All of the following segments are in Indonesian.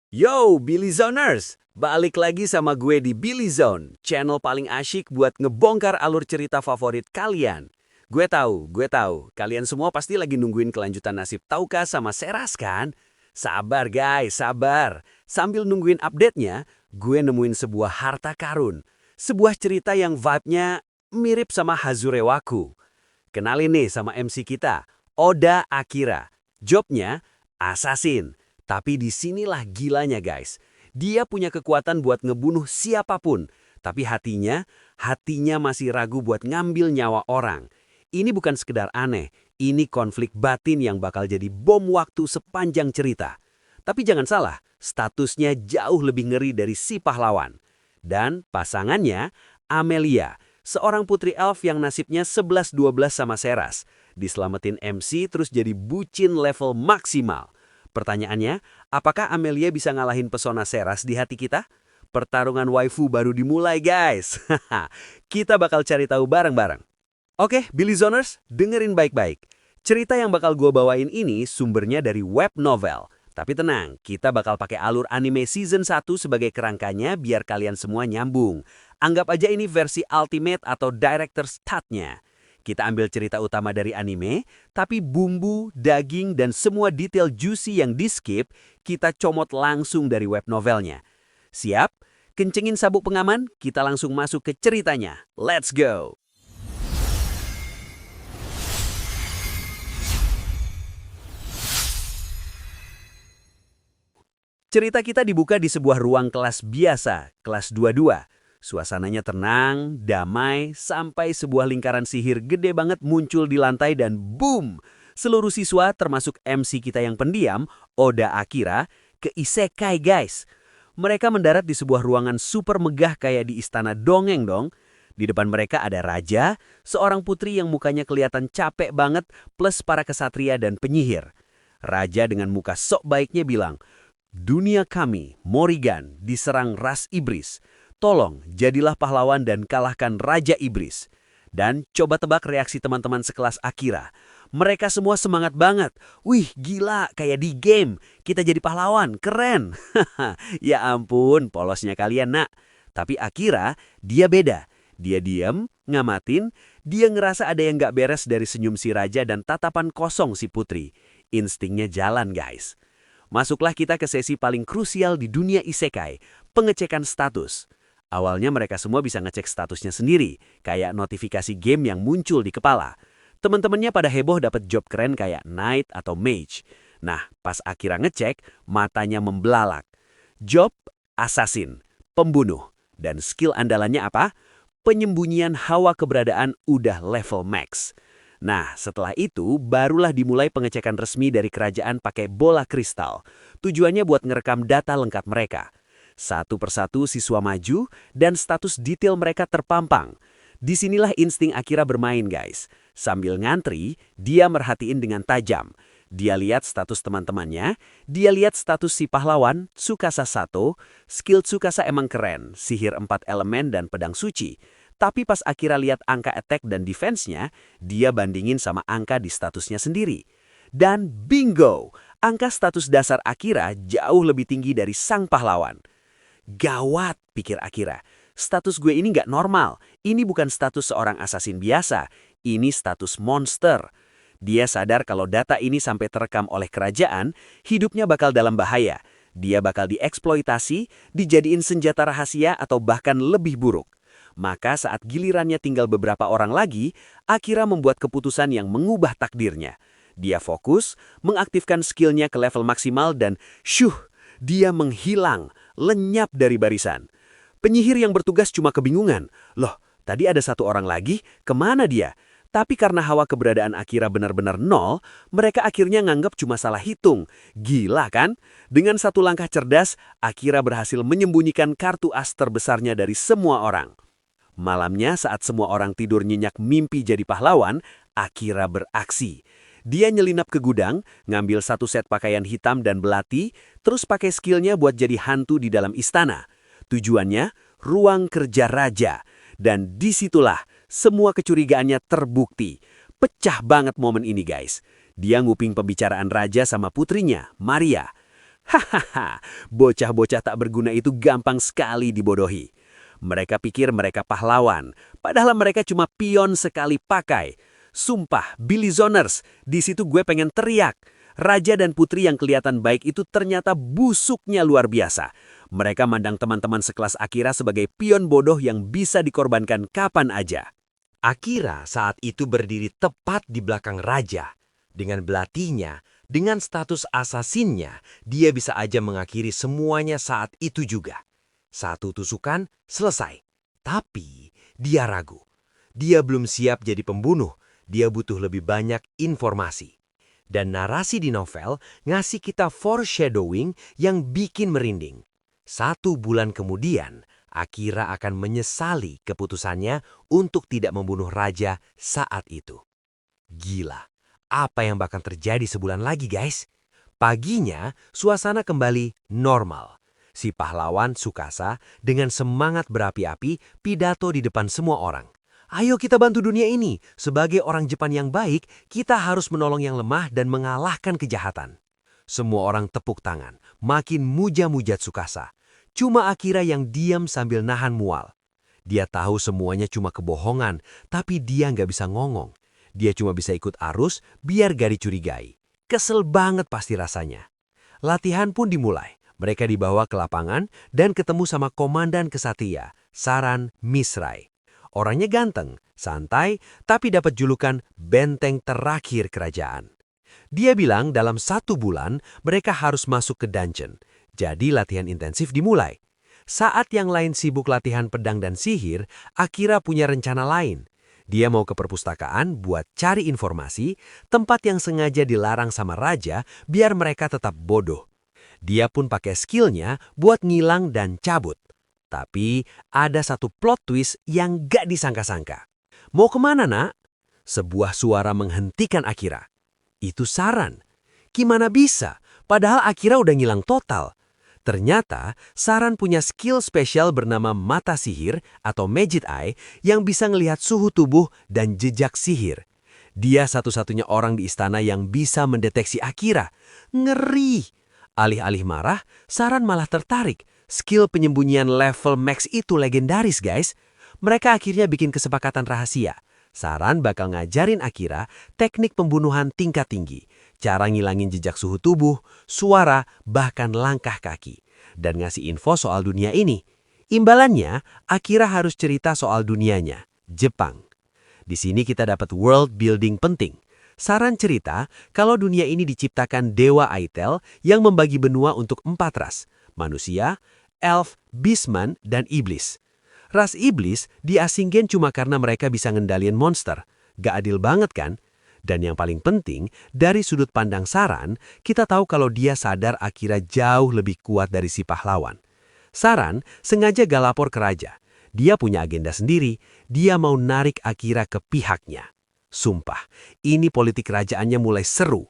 Yo, Billy Zoners! Balik lagi sama gue di Billy Zone, channel paling asyik buat ngebongkar alur cerita favorit kalian. Gue tahu, kalian semua pasti lagi nungguin kelanjutan nasib Tauka sama Seras kan? Sabar guys, sabar. Sambil nungguin update-nya, gue nemuin sebuah harta karun. Sebuah cerita yang vibe-nya mirip sama Hazurewaku. Kenalin nih sama MC kita, Oda Akira. Jobnya, assassin. Tapi disinilah gilanya guys. Dia punya kekuatan buat ngebunuh siapapun. Tapi hatinya masih ragu buat ngambil nyawa orang. Ini bukan sekedar aneh. Ini konflik batin yang bakal jadi bom waktu sepanjang cerita. Tapi jangan salah, statusnya jauh lebih ngeri dari si pahlawan. Dan pasangannya, Amelia, seorang putri elf yang nasibnya 11-12 sama Seras. Diselamatin MC terus jadi bucin level maksimal. Pertanyaannya, apakah Amelia bisa ngalahin pesona Seras di hati kita? Pertarungan waifu baru dimulai guys. Kita bakal cari tahu bareng-bareng. Oke, Billy Zoners, dengerin baik-baik. Cerita yang bakal gue bawain ini sumbernya dari web novel. Tapi tenang, kita bakal pakai alur anime season 1 sebagai kerangkanya biar kalian semua nyambung. Anggap aja ini versi ultimate atau director's cut-nya. Kita ambil cerita utama dari anime, tapi bumbu, daging, dan semua detail juicy yang di-skip, kita comot langsung dari web novelnya. Siap? Kencengin sabuk pengaman, kita langsung masuk ke ceritanya. Let's go! Cerita kita dibuka di sebuah ruang kelas biasa, kelas 22. Suasananya tenang, damai, sampai sebuah lingkaran sihir gede banget muncul di lantai dan boom! Seluruh siswa termasuk MC kita yang pendiam, Oda Akira, ke isekai guys. Mereka mendarat di sebuah ruangan super megah kayak di istana dongeng dong. Di depan mereka ada raja, seorang putri yang mukanya kelihatan capek banget, plus para kesatria dan penyihir. Raja dengan muka sok baiknya bilang, "Dunia kami, Morrigan, diserang ras iblis. Tolong, jadilah pahlawan dan kalahkan Raja Iblis." Dan coba tebak reaksi teman-teman sekelas Akira. Mereka semua semangat banget. Wih, gila, kayak di game. Kita jadi pahlawan, keren. Ya ampun, polosnya kalian nak. Tapi Akira, dia beda. Dia diam, ngamatin, dia ngerasa ada yang gak beres dari senyum si Raja dan tatapan kosong si Putri. Instingnya jalan guys. Masuklah kita ke sesi paling krusial di dunia isekai, pengecekan status. Awalnya mereka semua bisa ngecek statusnya sendiri, kayak notifikasi game yang muncul di kepala. Teman-temannya pada heboh dapat job keren kayak Knight atau Mage. Nah, pas Akira ngecek, matanya membelalak. Job, assassin, pembunuh. Dan skill andalannya apa? Penyembunyian hawa keberadaan udah level max. Nah, setelah itu barulah dimulai pengecekan resmi dari kerajaan pakai bola kristal. Tujuannya buat ngerekam data lengkap mereka. Satu persatu siswa maju dan status detail mereka terpampang. Disinilah insting Akira bermain guys. Sambil ngantri, dia merhatiin dengan tajam. Dia lihat status teman-temannya, dia lihat status si pahlawan, Tsukasa Sato. Skill Tsukasa emang keren, sihir 4 elemen dan pedang suci. Tapi pas Akira lihat angka attack dan defense-nya, dia bandingin sama angka di statusnya sendiri. Dan bingo! Angka status dasar Akira jauh lebih tinggi dari sang pahlawan. Gawat, pikir Akira. Status gue ini nggak normal. Ini bukan status seorang assassin biasa. Ini status monster. Dia sadar kalau data ini sampai terekam oleh kerajaan, hidupnya bakal dalam bahaya. Dia bakal dieksploitasi, dijadiin senjata rahasia atau bahkan lebih buruk. Maka saat gilirannya tinggal beberapa orang lagi, Akira membuat keputusan yang mengubah takdirnya. Dia fokus, mengaktifkan skillnya ke level maksimal dan dia menghilang, lenyap dari barisan. Penyihir yang bertugas cuma kebingungan. Loh, tadi ada satu orang lagi, kemana dia? Tapi karena hawa keberadaan Akira benar-benar nol, mereka akhirnya nganggap cuma salah hitung. Gila kan? Dengan satu langkah cerdas, Akira berhasil menyembunyikan kartu as terbesarnya dari semua orang. Malamnya saat semua orang tidur nyenyak mimpi jadi pahlawan, Akira beraksi. Dia nyelinap ke gudang, ngambil satu set pakaian hitam dan belati, terus pakai skillnya buat jadi hantu di dalam istana. Tujuannya, ruang kerja raja. Dan disitulah semua kecurigaannya terbukti. Pecah banget momen ini guys. Dia nguping pembicaraan raja sama putrinya, Maria. Hahaha, bocah-bocah tak berguna itu gampang sekali dibodohi. Mereka pikir mereka pahlawan, padahal mereka cuma pion sekali pakai. Sumpah, Billy Zoners, di situ gue pengen teriak. Raja dan putri yang kelihatan baik itu ternyata busuknya luar biasa. Mereka mandang teman-teman sekelas Akira sebagai pion bodoh yang bisa dikorbankan kapan aja. Akira saat itu berdiri tepat di belakang raja. Dengan belatinya, dengan status asasinnya, dia bisa aja mengakhiri semuanya saat itu juga. Satu tusukan, selesai. Tapi dia ragu. Dia belum siap jadi pembunuh, dia butuh lebih banyak informasi. Dan narasi di novel ngasih kita foreshadowing yang bikin merinding. 1 bulan kemudian, Akira akan menyesali keputusannya untuk tidak membunuh raja saat itu. Gila, apa yang bakal terjadi sebulan lagi guys? Paginya, suasana kembali normal. Si pahlawan Tsukasa dengan semangat berapi-api pidato di depan semua orang. Ayo kita bantu dunia ini. Sebagai orang Jepang yang baik, kita harus menolong yang lemah dan mengalahkan kejahatan. Semua orang tepuk tangan, makin muja-muja Tsukasa. Cuma Akira yang diam sambil nahan mual. Dia tahu semuanya cuma kebohongan, tapi dia nggak bisa ngomong. Dia cuma bisa ikut arus biar gak dicurigai. Kesel banget pasti rasanya. Latihan pun dimulai. Mereka dibawa ke lapangan dan ketemu sama komandan kesatria, Saran Misrai. Orangnya ganteng, santai, tapi dapat julukan benteng terakhir kerajaan. Dia bilang dalam 1 bulan mereka harus masuk ke dungeon. Jadi latihan intensif dimulai. Saat yang lain sibuk latihan pedang dan sihir, Akira punya rencana lain. Dia mau ke perpustakaan buat cari informasi, tempat yang sengaja dilarang sama raja biar mereka tetap bodoh. Dia pun pakai skillnya buat ngilang dan cabut. Tapi ada satu plot twist yang gak disangka-sangka. Mau kemana nak? Sebuah suara menghentikan Akira. Itu Saran. Gimana bisa? Padahal Akira udah ngilang total. Ternyata, Saran punya skill spesial bernama mata sihir atau Magic Eye yang bisa ngelihat suhu tubuh dan jejak sihir. Dia satu-satunya orang di istana yang bisa mendeteksi Akira. Ngeri! Alih-alih marah, Saran malah tertarik. Skill penyembunyian level max itu legendaris guys. Mereka akhirnya bikin kesepakatan rahasia. Saran bakal ngajarin Akira teknik pembunuhan tingkat tinggi. Cara ngilangin jejak suhu tubuh, suara, bahkan langkah kaki. Dan ngasih info soal dunia ini. Imbalannya, Akira harus cerita soal dunianya, Jepang. Di sini kita dapat world building penting. Saran cerita kalau dunia ini diciptakan Dewa Aitel yang membagi benua untuk 4 ras. Manusia, elf, beastman, dan iblis. Ras iblis diasingkan cuma karena mereka bisa ngendaliin monster. Gak adil banget kan? Dan yang paling penting, dari sudut pandang Saran, kita tahu kalau dia sadar Akira jauh lebih kuat dari si pahlawan. Saran sengaja gak lapor ke raja. Dia punya agenda sendiri, dia mau narik Akira ke pihaknya. Sumpah, ini politik kerajaannya mulai seru.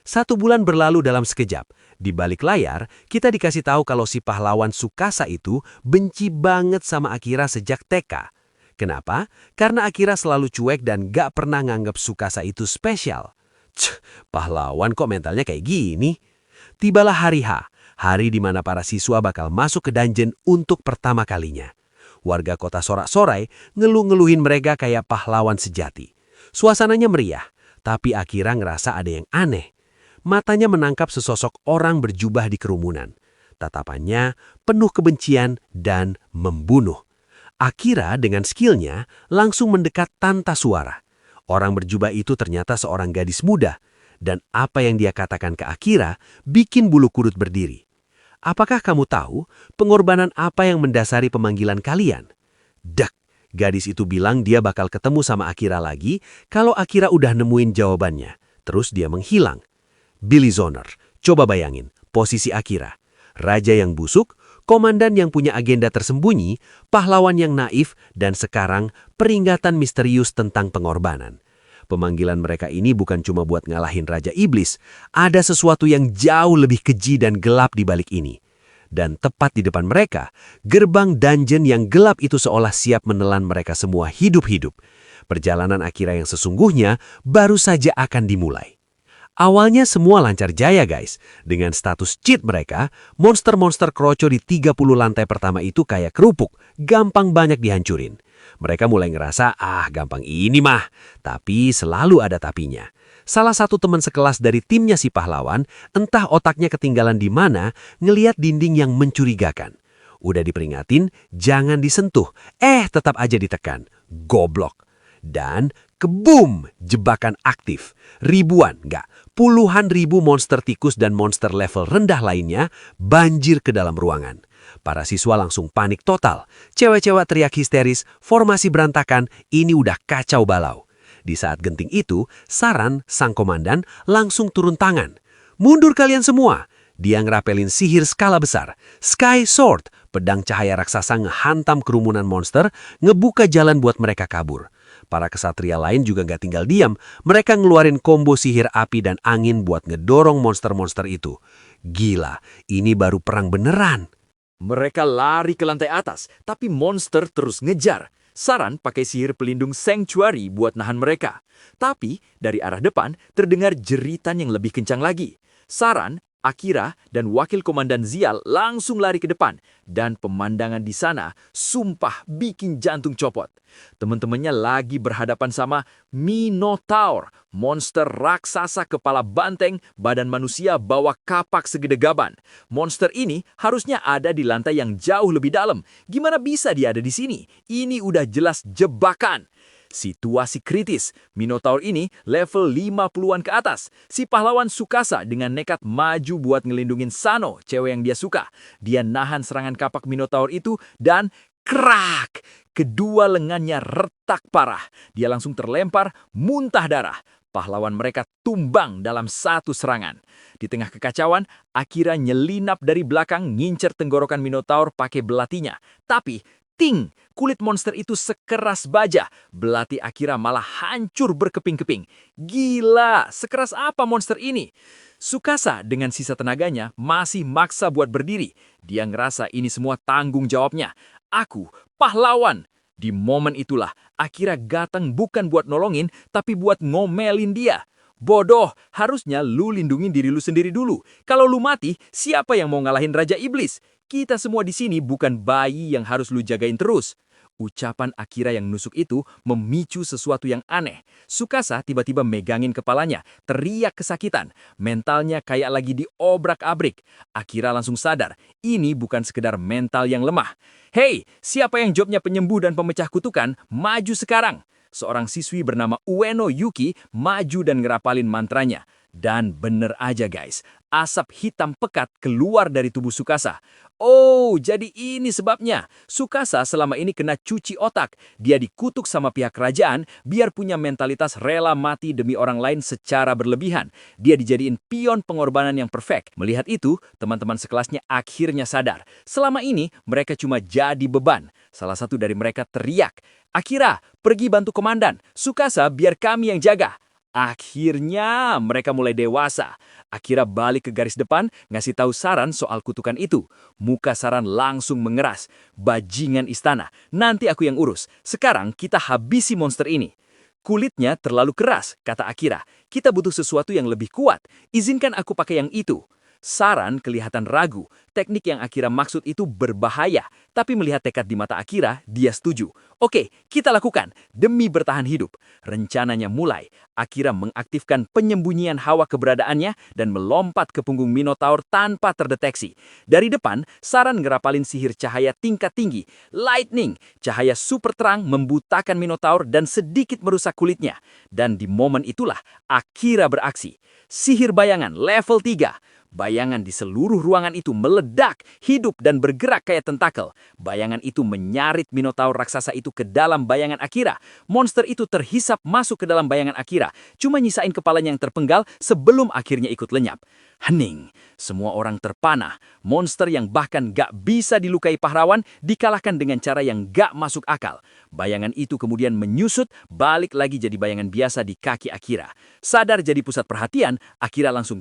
1 bulan berlalu dalam sekejap. Di balik layar, kita dikasih tahu kalau si pahlawan Tsukasa itu benci banget sama Akira sejak TK. Kenapa? Karena Akira selalu cuek dan gak pernah nganggap Tsukasa itu spesial. Pahlawan kok mentalnya kayak gini? Tibalah hari H, hari di mana para siswa bakal masuk ke dungeon untuk pertama kalinya. Warga kota sorak-sorai ngeluh-ngeluhin mereka kayak pahlawan sejati. Suasananya meriah, tapi Akira ngerasa ada yang aneh. Matanya menangkap sesosok orang berjubah di kerumunan. Tatapannya penuh kebencian dan membunuh. Akira dengan skillnya langsung mendekat tanpa suara. Orang berjubah itu ternyata seorang gadis muda. Dan apa yang dia katakan ke Akira bikin bulu kuduk berdiri. Apakah kamu tahu pengorbanan apa yang mendasari pemanggilan kalian? Dak! Gadis itu bilang dia bakal ketemu sama Akira lagi kalau Akira udah nemuin jawabannya. Terus dia menghilang. Billy Zoner, coba bayangin posisi Akira. Raja yang busuk, komandan yang punya agenda tersembunyi, pahlawan yang naif, dan sekarang peringatan misterius tentang pengorbanan. Pemanggilan mereka ini bukan cuma buat ngalahin Raja Iblis, ada sesuatu yang jauh lebih keji dan gelap di balik ini. Dan tepat di depan mereka, gerbang dungeon yang gelap itu seolah siap menelan mereka semua hidup-hidup. Perjalanan Akira yang sesungguhnya baru saja akan dimulai. Awalnya semua lancar jaya guys. Dengan status cheat mereka, monster-monster kroco di 30 lantai pertama itu kayak kerupuk, gampang banyak dihancurin. Mereka mulai ngerasa, gampang ini mah. Tapi selalu ada tapinya. Salah satu teman sekelas dari timnya si pahlawan, entah otaknya ketinggalan di mana, ngeliat dinding yang mencurigakan. Udah diperingatin, jangan disentuh. Tetap aja ditekan. Goblok. Dan keboom, jebakan aktif. Ribuan, puluhan ribu monster tikus dan monster level rendah lainnya banjir ke dalam ruangan. Para siswa langsung panik total. Cewek-cewek teriak histeris, formasi berantakan, ini udah kacau balau. Di saat genting itu, Saran, sang komandan, langsung turun tangan. Mundur kalian semua! Dia ngerapelin sihir skala besar. Sky Sword, pedang cahaya raksasa ngehantam kerumunan monster, ngebuka jalan buat mereka kabur. Para kesatria lain juga nggak tinggal diam. Mereka ngeluarin combo sihir api dan angin buat ngedorong monster-monster itu. Gila, ini baru perang beneran. Mereka lari ke lantai atas, tapi monster terus ngejar. Saran pakai sihir pelindung Sanctuary buat nahan mereka. Tapi dari arah depan terdengar jeritan yang lebih kencang lagi. Saran, Akira, dan Wakil Komandan Zial langsung lari ke depan. Dan pemandangan di sana sumpah bikin jantung copot. Teman-temannya lagi berhadapan sama Minotaur, monster raksasa kepala banteng, badan manusia bawa kapak segede gaban. Monster ini harusnya ada di lantai yang jauh lebih dalam. Gimana bisa dia ada di sini? Ini udah jelas jebakan. Situasi kritis, Minotaur ini level 50-an ke atas. Si pahlawan Tsukasa dengan nekat maju buat ngelindungin Sano, cewek yang dia suka. Dia nahan serangan kapak Minotaur itu dan krak! Kedua lengannya retak parah. Dia langsung terlempar, muntah darah. Pahlawan mereka tumbang dalam satu serangan. Di tengah kekacauan, Akira nyelinap dari belakang ngincer tenggorokan Minotaur pakai belatinya. Tapi ting! Kulit monster itu sekeras baja. Belati Akira malah hancur berkeping-keping. Gila, sekeras apa monster ini? Tsukasa dengan sisa tenaganya masih maksa buat berdiri. Dia ngerasa ini semua tanggung jawabnya. Aku, pahlawan. Di momen itulah, Akira datang bukan buat nolongin, tapi buat ngomelin dia. Bodoh, harusnya lu lindungin diri lu sendiri dulu. Kalau lu mati, siapa yang mau ngalahin Raja Iblis? Kita semua di sini bukan bayi yang harus lu jagain terus. Ucapan Akira yang nusuk itu memicu sesuatu yang aneh. Tsukasa tiba-tiba megangin kepalanya, teriak kesakitan. Mentalnya kayak lagi diobrak-abrik. Akira langsung sadar, ini bukan sekedar mental yang lemah. Hei, siapa yang jobnya penyembuh dan pemecah kutukan, maju sekarang. Seorang siswi bernama Ueno Yuki maju dan ngerapalin mantranya. Dan bener aja guys, asap hitam pekat keluar dari tubuh Tsukasa. Oh, jadi ini sebabnya. Tsukasa selama ini kena cuci otak. Dia dikutuk sama pihak kerajaan biar punya mentalitas rela mati demi orang lain secara berlebihan. Dia dijadiin pion pengorbanan yang perfect. Melihat itu, teman-teman sekelasnya akhirnya sadar. Selama ini, mereka cuma jadi beban. Salah satu dari mereka teriak, "Akira, pergi bantu komandan. Tsukasa biar kami yang jaga." Akhirnya mereka mulai dewasa. Akira balik ke garis depan, ngasih tahu Saran soal kutukan itu. Muka Saran langsung mengeras. Bajingan istana, nanti aku yang urus. Sekarang kita habisi monster ini. Kulitnya terlalu keras, kata Akira. Kita butuh sesuatu yang lebih kuat. Izinkan aku pakai yang itu. Saran kelihatan ragu. Teknik yang Akira maksud itu berbahaya. Tapi melihat tekad di mata Akira, dia setuju. Oke, kita lakukan. Demi bertahan hidup. Rencananya mulai. Akira mengaktifkan penyembunyian hawa keberadaannya dan melompat ke punggung Minotaur tanpa terdeteksi. Dari depan, Saran ngerapalin sihir cahaya tingkat tinggi. Lightning, cahaya super terang membutakan Minotaur dan sedikit merusak kulitnya. Dan di momen itulah, Akira beraksi. Sihir bayangan level 3. Bayangan di seluruh ruangan itu meledak, hidup dan bergerak kayak tentakel. Bayangan itu menyarit Minotaur raksasa itu ke dalam bayangan Akira. Monster itu terhisap masuk ke dalam bayangan Akira, cuma nyisain kepalanya yang terpenggal sebelum akhirnya ikut lenyap. Hening, semua orang terpanah. Monster yang bahkan gak bisa dilukai pahlawan dikalahkan dengan cara yang gak masuk akal. Bayangan itu kemudian menyusut, balik lagi jadi bayangan biasa di kaki Akira. Sadar jadi pusat perhatian, Akira langsung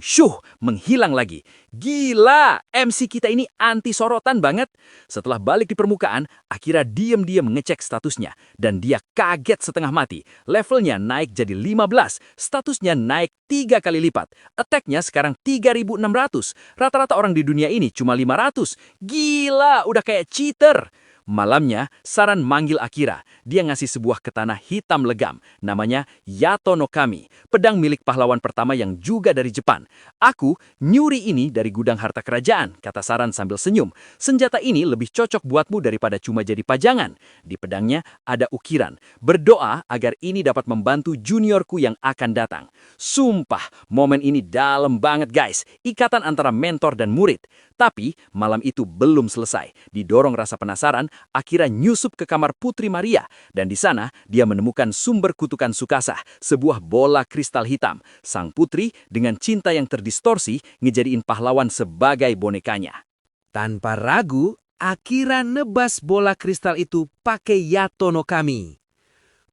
menghilang lagi. Gila, MC kita ini anti sorotan banget. Setelah balik di permukaan, Akira diam-diam ngecek statusnya. Dan dia kaget setengah mati. Levelnya naik jadi 15. statusnya naik 3 kali lipat. Attack-nya sekarang 3.600. Rata-rata orang di dunia ini cuma 500. Gila, udah kayak cheater. Malamnya, Saran manggil Akira. Dia ngasih sebuah katana hitam legam, namanya Yato no Kami, pedang milik pahlawan pertama yang juga dari Jepang. Aku nyuri ini dari gudang harta kerajaan, kata Saran sambil senyum. Senjata ini lebih cocok buatmu daripada cuma jadi pajangan. Di pedangnya ada ukiran. Berdoa agar ini dapat membantu juniorku yang akan datang. Sumpah, momen ini dalam banget guys. Ikatan antara mentor dan murid. Tapi malam itu belum selesai. Didorong rasa penasaran, Akira nyusup ke kamar Putri Maria, dan di sana dia menemukan sumber kutukan Tsukasa, sebuah bola kristal hitam. Sang putri dengan cinta yang terdistorsi ngejadiin pahlawan sebagai bonekanya. Tanpa ragu, Akira nebas bola kristal itu pakai Yato no Kami.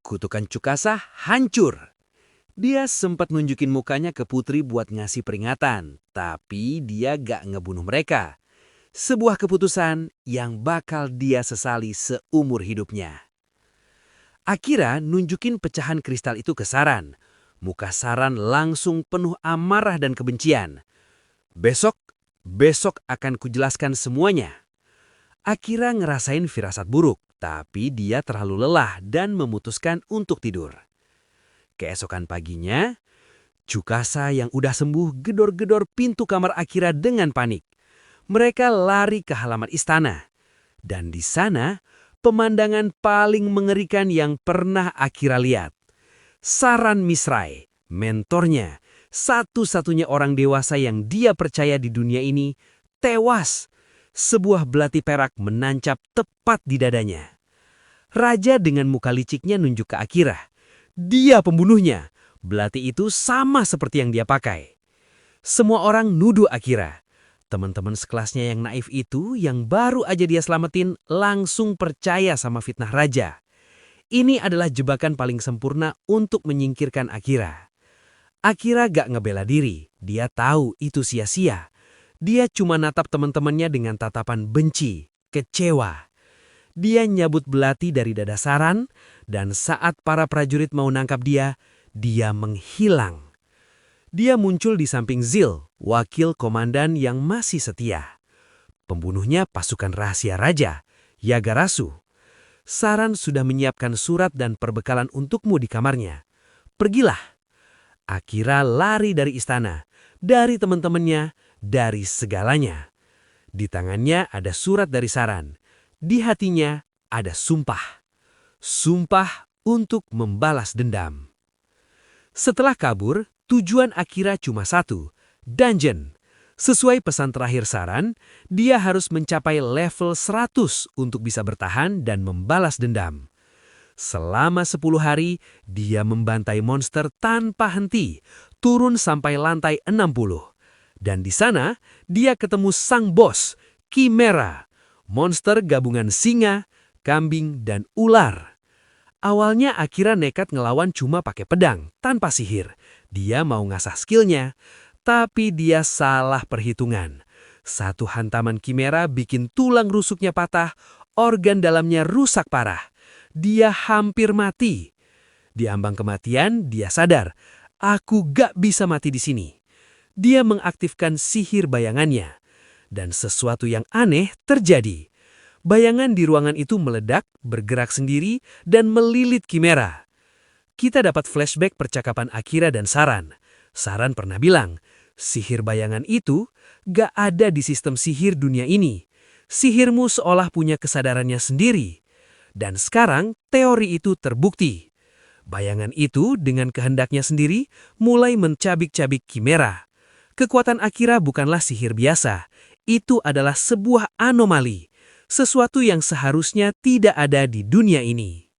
Kutukan Tsukasa hancur. Dia sempat nunjukin mukanya ke Putri buat ngasih peringatan, tapi dia gak ngebunuh mereka. Sebuah keputusan yang bakal dia sesali seumur hidupnya. Akira nunjukin pecahan kristal itu ke Saran. Muka Saran langsung penuh amarah dan kebencian. Besok akan kujelaskan semuanya. Akira ngerasain firasat buruk, tapi dia terlalu lelah dan memutuskan untuk tidur. Keesokan paginya, Tsukasa yang udah sembuh gedor-gedor pintu kamar Akira dengan panik. Mereka lari ke halaman istana. Dan di sana, pemandangan paling mengerikan yang pernah Akira lihat. Saran Misrai, mentornya, satu-satunya orang dewasa yang dia percaya di dunia ini, tewas. Sebuah belati perak menancap tepat di dadanya. Raja dengan muka liciknya nunjuk ke Akira. Dia pembunuhnya. Belati itu sama seperti yang dia pakai. Semua orang nuduh Akira. Teman-teman sekelasnya yang naif itu, yang baru aja dia selamatin, langsung percaya sama fitnah raja. Ini adalah jebakan paling sempurna untuk menyingkirkan Akira. Akira gak ngebela diri, dia tahu itu sia-sia. Dia cuma natap teman-temannya dengan tatapan benci, kecewa. Dia nyabut belati dari dada Saran, dan saat para prajurit mau nangkap dia menghilang. Dia muncul di samping Zil, wakil komandan yang masih setia. Pembunuhnya pasukan rahasia raja, Yagarasu. Saran sudah menyiapkan surat dan perbekalan untukmu di kamarnya. Pergilah. Akira lari dari istana, dari teman-temannya, dari segalanya. Di tangannya ada surat dari Saran. Di hatinya ada sumpah. Sumpah untuk membalas dendam. Setelah kabur, tujuan Akira cuma satu, dungeon. Sesuai pesan terakhir Saran, dia harus mencapai level 100 untuk bisa bertahan dan membalas dendam. Selama 10 hari, dia membantai monster tanpa henti, turun sampai lantai 60. Dan di sana, dia ketemu sang bos, Chimera, monster gabungan singa, kambing, dan ular. Awalnya Akira nekat ngelawan cuma pakai pedang, tanpa sihir. Dia mau ngasah skillnya, tapi dia salah perhitungan. Satu hantaman Chimera bikin tulang rusuknya patah, organ dalamnya rusak parah. Dia hampir mati. Di ambang kematian, dia sadar, aku gak bisa mati di sini. Dia mengaktifkan sihir bayangannya. Dan sesuatu yang aneh terjadi. Bayangan di ruangan itu meledak, bergerak sendiri, dan melilit Chimera. Kita dapat flashback percakapan Akira dan Saran. Saran pernah bilang, sihir bayangan itu gak ada di sistem sihir dunia ini. Sihirmu seolah punya kesadarannya sendiri. Dan sekarang teori itu terbukti. Bayangan itu dengan kehendaknya sendiri mulai mencabik-cabik Chimera. Kekuatan Akira bukanlah sihir biasa. Itu adalah sebuah anomali. Sesuatu yang seharusnya tidak ada di dunia ini.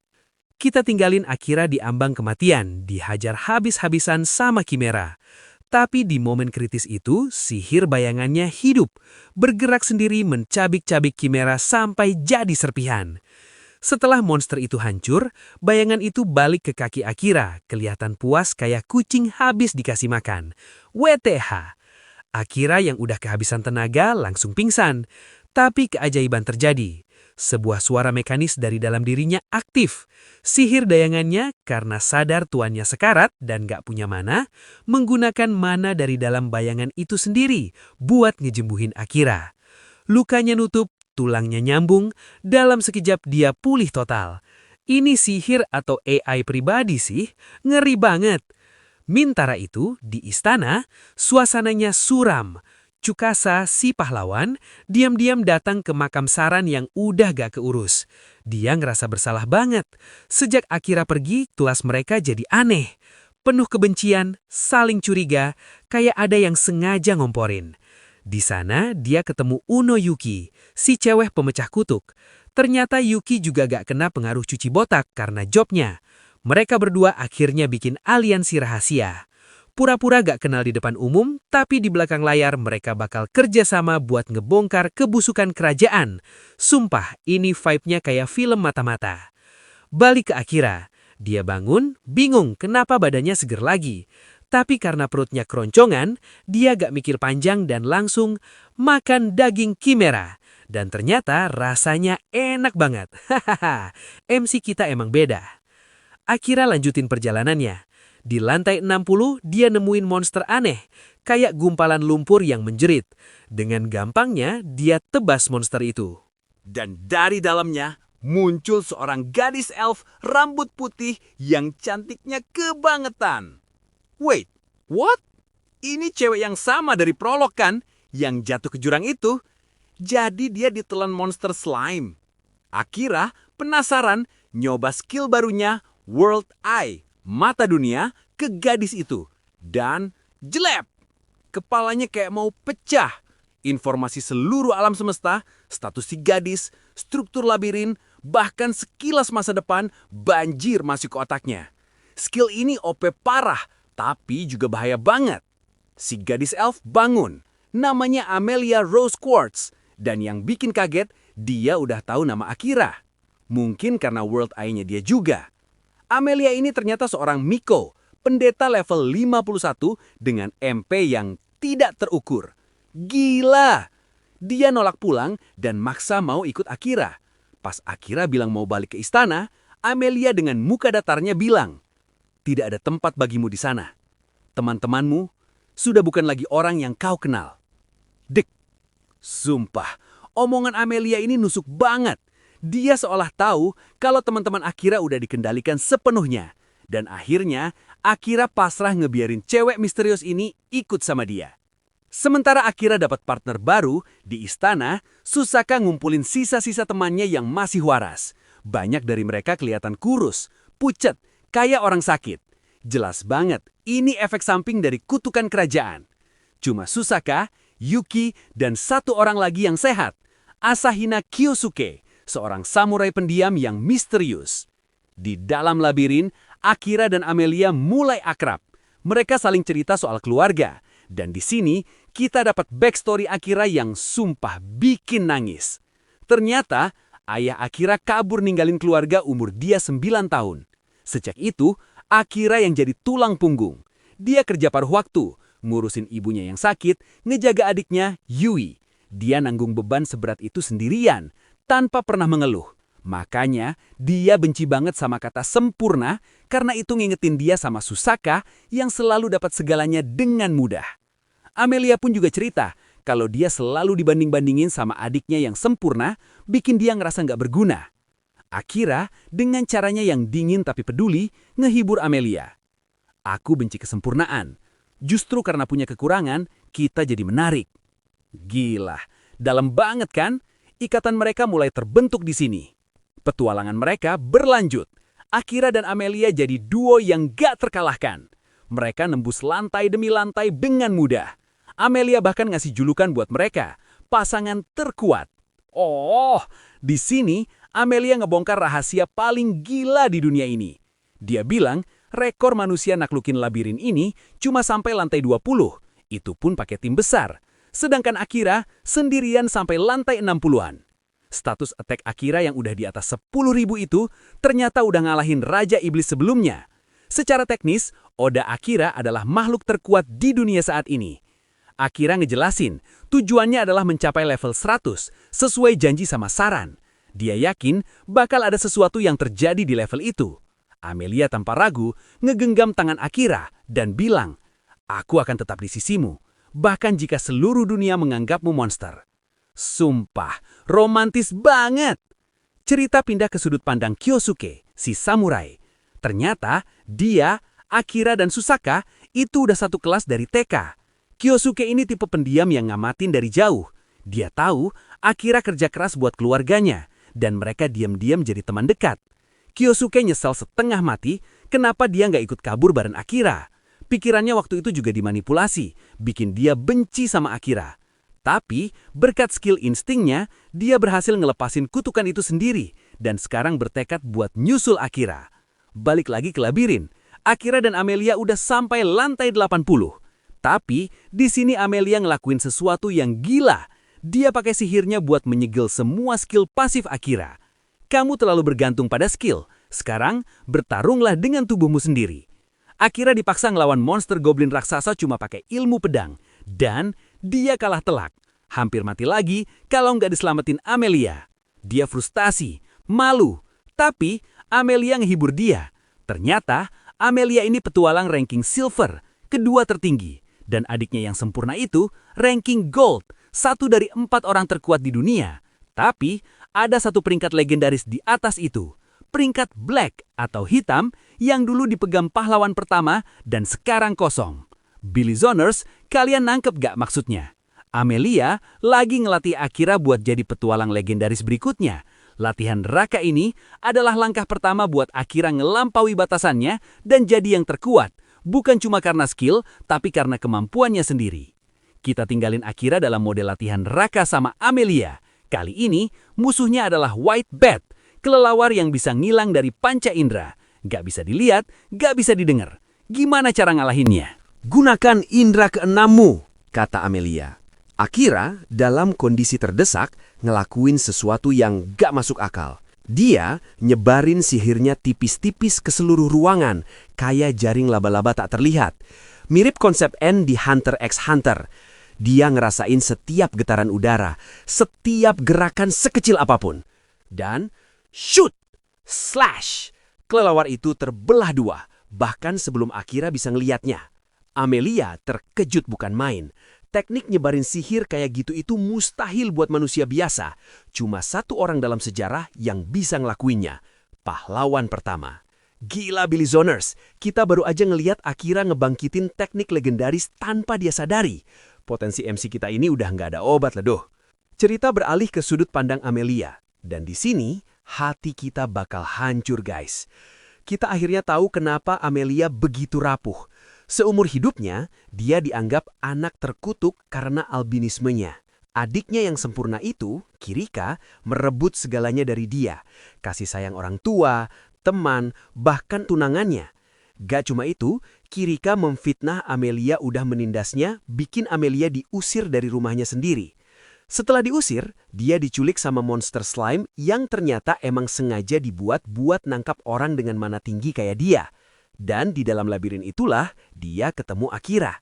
Kita tinggalin Akira di ambang kematian, dihajar habis-habisan sama Chimera. Tapi di momen kritis itu, sihir bayangannya hidup, bergerak sendiri mencabik-cabik Chimera sampai jadi serpihan. Setelah monster itu hancur, bayangan itu balik ke kaki Akira, kelihatan puas kayak kucing habis dikasih makan. WTH. Akira yang udah kehabisan tenaga langsung pingsan. Tapi keajaiban terjadi. Sebuah suara mekanis dari dalam dirinya aktif. Sihir dayangannya karena sadar tuannya sekarat dan gak punya mana, menggunakan mana dari dalam bayangan itu sendiri buat ngejembuhin Akira. Lukanya nutup, tulangnya nyambung, dalam sekejap dia pulih total. Ini sihir atau AI pribadi sih, ngeri banget. Mintara itu, di istana, suasananya suram. Tsukasa, si pahlawan, diam-diam datang ke makam Saran yang udah gak keurus. Dia ngerasa bersalah banget. Sejak Akira pergi, kelas mereka jadi aneh. Penuh kebencian, saling curiga, kayak ada yang sengaja ngomporin. Di sana, dia ketemu Uno Yuki, si cewek pemecah kutuk. Ternyata Yuki juga gak kena pengaruh cuci botak karena jobnya. Mereka berdua akhirnya bikin aliansi rahasia. Pura-pura gak kenal di depan umum, tapi di belakang layar mereka bakal kerjasama buat ngebongkar kebusukan kerajaan. Sumpah, ini vibe-nya kayak film mata-mata. Balik ke Akira. Dia bangun, bingung kenapa badannya seger lagi. Tapi karena perutnya keroncongan, dia gak mikir panjang dan langsung makan daging kimera. Dan ternyata rasanya enak banget. Hahaha, MC kita emang beda. Akira lanjutin perjalanannya. Di lantai 60, dia nemuin monster aneh, kayak gumpalan lumpur yang menjerit. Dengan gampangnya, dia tebas monster itu. Dan dari dalamnya muncul seorang gadis elf rambut putih yang cantiknya kebangetan. Wait, what? Ini cewek yang sama dari prolog kan? Yang jatuh ke jurang itu? Jadi dia ditelan monster slime. Akira penasaran nyoba skill barunya World Eye, mata dunia, ke gadis itu. Dan jelep! Kepalanya kayak mau pecah. Informasi seluruh alam semesta, status si gadis, struktur labirin, bahkan sekilas masa depan banjir masuk ke otaknya. Skill ini OP parah, tapi juga bahaya banget. Si gadis elf bangun. Namanya Amelia Rose Quartz. Dan yang bikin kaget, dia udah tahu nama Akira. Mungkin karena World Eye-nya dia juga. Amelia ini ternyata seorang Miko, pendeta level 51 dengan MP yang tidak terukur. Gila! Dia nolak pulang dan maksa mau ikut Akira. Pas Akira bilang mau balik ke istana, Amelia dengan muka datarnya bilang, "Tidak ada tempat bagimu di sana. Teman-temanmu sudah bukan lagi orang yang kau kenal." Dek, sumpah, omongan Amelia ini nusuk banget. Dia seolah tahu kalau teman-teman Akira udah dikendalikan sepenuhnya. Dan akhirnya, Akira pasrah ngebiarin cewek misterius ini ikut sama dia. Sementara Akira dapat partner baru, di istana, Susaka ngumpulin sisa-sisa temannya yang masih waras. Banyak dari mereka kelihatan kurus, pucet, kayak orang sakit. Jelas banget, ini efek samping dari kutukan kerajaan. Cuma Susaka, Yuki, dan satu orang lagi yang sehat, Asahina Kyosuke, seorang samurai pendiam yang misterius. Di dalam labirin, Akira dan Amelia mulai akrab. Mereka saling cerita soal keluarga. Dan di sini, kita dapat backstory Akira yang sumpah bikin nangis. Ternyata, ayah Akira kabur ninggalin keluarga umur dia 9 tahun. Sejak itu, Akira yang jadi tulang punggung. Dia kerja paruh waktu, ngurusin ibunya yang sakit, ngejaga adiknya, Yui. Dia nanggung beban seberat itu sendirian, tanpa pernah mengeluh. Makanya, dia benci banget sama kata sempurna karena itu ngingetin dia sama Susaka yang selalu dapat segalanya dengan mudah. Amelia pun juga cerita kalau dia selalu dibanding-bandingin sama adiknya yang sempurna, bikin dia ngerasa nggak berguna. Akira, dengan caranya yang dingin tapi peduli, ngehibur Amelia. "Aku benci kesempurnaan. Justru karena punya kekurangan, kita jadi menarik." Gila, dalam banget kan? Ikatan mereka mulai terbentuk di sini. Petualangan mereka berlanjut. Akira dan Amelia jadi duo yang gak terkalahkan. Mereka nembus lantai demi lantai dengan mudah. Amelia bahkan ngasih julukan buat mereka, pasangan terkuat. Oh, di sini Amelia ngebongkar rahasia paling gila di dunia ini. Dia bilang rekor manusia naklukin labirin ini cuma sampai lantai 20. Itu pun pakai tim besar. Sedangkan Akira sendirian sampai lantai 60-an. Status attack Akira yang udah di atas 10.000 itu ternyata udah ngalahin Raja Iblis sebelumnya. Secara teknis, Oda Akira adalah makhluk terkuat di dunia saat ini. Akira ngejelasin, tujuannya adalah mencapai level 100 sesuai janji sama Saran. Dia yakin bakal ada sesuatu yang terjadi di level itu. Amelia tanpa ragu ngegenggam tangan Akira dan bilang, "Aku akan tetap di sisimu, bahkan jika seluruh dunia menganggapmu monster." Sumpah, romantis banget. Cerita pindah ke sudut pandang Kyosuke, si samurai. Ternyata dia, Akira, dan Susaka itu udah satu kelas dari TK. Kyosuke ini tipe pendiam yang ngamatin dari jauh. Dia tahu Akira kerja keras buat keluarganya, dan mereka diam-diam jadi teman dekat. Kyosuke nyesal setengah mati kenapa dia nggak ikut kabur bareng Akira. Pikirannya waktu itu juga dimanipulasi, bikin dia benci sama Akira. Tapi berkat skill instingnya, dia berhasil ngelepasin kutukan itu sendiri dan sekarang bertekad buat nyusul Akira. Balik lagi ke labirin, Akira dan Amelia udah sampai lantai 80. Tapi di sini Amelia ngelakuin sesuatu yang gila. Dia pakai sihirnya buat menyegel semua skill pasif Akira. Kamu terlalu bergantung pada skill. Sekarang, bertarunglah dengan tubuhmu sendiri. Akira dipaksa ngelawan monster goblin raksasa cuma pakai ilmu pedang. Dan dia kalah telak. Hampir mati lagi kalau nggak diselamatin Amelia. Dia frustasi, malu. Tapi Amelia ngehibur dia. Ternyata Amelia ini petualang ranking silver, kedua tertinggi. Dan adiknya yang sempurna itu ranking gold, 1 dari 4 orang terkuat di dunia. Tapi ada satu peringkat legendaris di atas itu. Peringkat black atau hitam yang dulu dipegang pahlawan pertama dan sekarang kosong. Billy Zoners, kalian nangkep gak maksudnya? Amelia lagi ngelatih Akira buat jadi petualang legendaris berikutnya. Latihan Raka ini adalah langkah pertama buat Akira ngelampaui batasannya dan jadi yang terkuat. Bukan cuma karena skill, tapi karena kemampuannya sendiri. Kita tinggalin Akira dalam model latihan Raka sama Amelia. Kali ini, musuhnya adalah White Bat, kelelawar yang bisa ngilang dari panca indera. Gak bisa dilihat, gak bisa didengar. Gimana cara ngalahinnya? Gunakan indera keenammu, kata Amelia. Akira dalam kondisi terdesak ngelakuin sesuatu yang gak masuk akal. Dia nyebarin sihirnya tipis-tipis ke seluruh ruangan, kayak jaring laba-laba tak terlihat. Mirip konsep N di Hunter x Hunter. Dia ngerasain setiap getaran udara, setiap gerakan sekecil apapun. Dan shoot! Slash! Kelelawar itu terbelah dua, bahkan sebelum Akira bisa ngeliatnya. Amelia terkejut bukan main. Teknik nyebarin sihir kayak gitu itu mustahil buat manusia biasa. Cuma satu orang dalam sejarah yang bisa ngelakuinnya. Pahlawan pertama. Gila Billy Zoners, kita baru aja ngeliat Akira ngebangkitin teknik legendaris tanpa dia sadari. Potensi MC kita ini udah nggak ada obat lah doh. Cerita beralih ke sudut pandang Amelia. Dan di sini, hati kita bakal hancur guys. Kita akhirnya tahu kenapa Amelia begitu rapuh. Seumur hidupnya, dia dianggap anak terkutuk karena albinismenya. Adiknya yang sempurna itu, Kirika, merebut segalanya dari dia. Kasih sayang orang tua, teman, bahkan tunangannya. Gak cuma itu, Kirika memfitnah Amelia udah menindasnya, bikin Amelia diusir dari rumahnya sendiri. Setelah diusir, dia diculik sama monster slime yang ternyata emang sengaja dibuat buat nangkap orang dengan mana tinggi kayak dia. Dan di dalam labirin itulah dia ketemu Akira.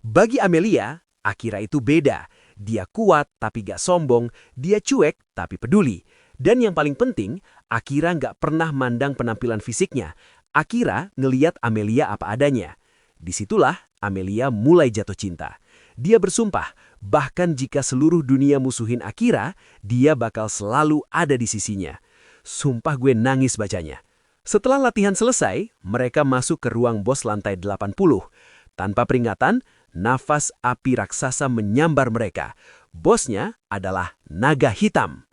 Bagi Amelia, Akira itu beda. Dia kuat tapi gak sombong, dia cuek tapi peduli. Dan yang paling penting, Akira gak pernah mandang penampilan fisiknya. Akira ngeliat Amelia apa adanya. Disitulah Amelia mulai jatuh cinta. Dia bersumpah, bahkan jika seluruh dunia musuhin Akira, dia bakal selalu ada di sisinya. Sumpah gue nangis bacanya. Setelah latihan selesai, mereka masuk ke ruang bos lantai 80. Tanpa peringatan, nafas api raksasa menyambar mereka. Bosnya adalah naga hitam.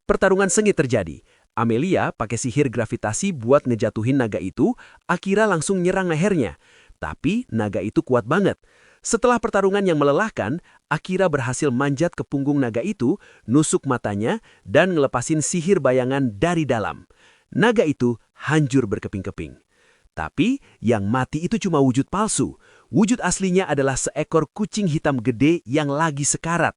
Pertarungan sengit terjadi. Amelia pakai sihir gravitasi buat ngejatuhin naga itu, Akira langsung nyerang lehernya. Tapi naga itu kuat banget. Setelah pertarungan yang melelahkan, Akira berhasil manjat ke punggung naga itu, nusuk matanya, dan ngelepasin sihir bayangan dari dalam. Naga itu hancur berkeping-keping. Tapi yang mati itu cuma wujud palsu. Wujud aslinya adalah seekor kucing hitam gede yang lagi sekarat.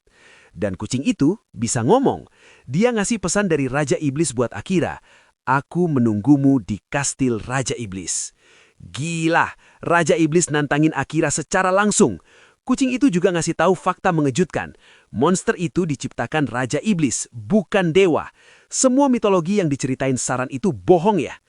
Dan kucing itu bisa ngomong. Dia ngasih pesan dari Raja Iblis buat Akira. Aku menunggumu di kastil Raja Iblis. Gila, Raja Iblis nantangin Akira secara langsung. Kucing itu juga ngasih tahu fakta mengejutkan. Monster itu diciptakan Raja Iblis, bukan dewa. Semua mitologi yang diceritain Saran itu bohong ya?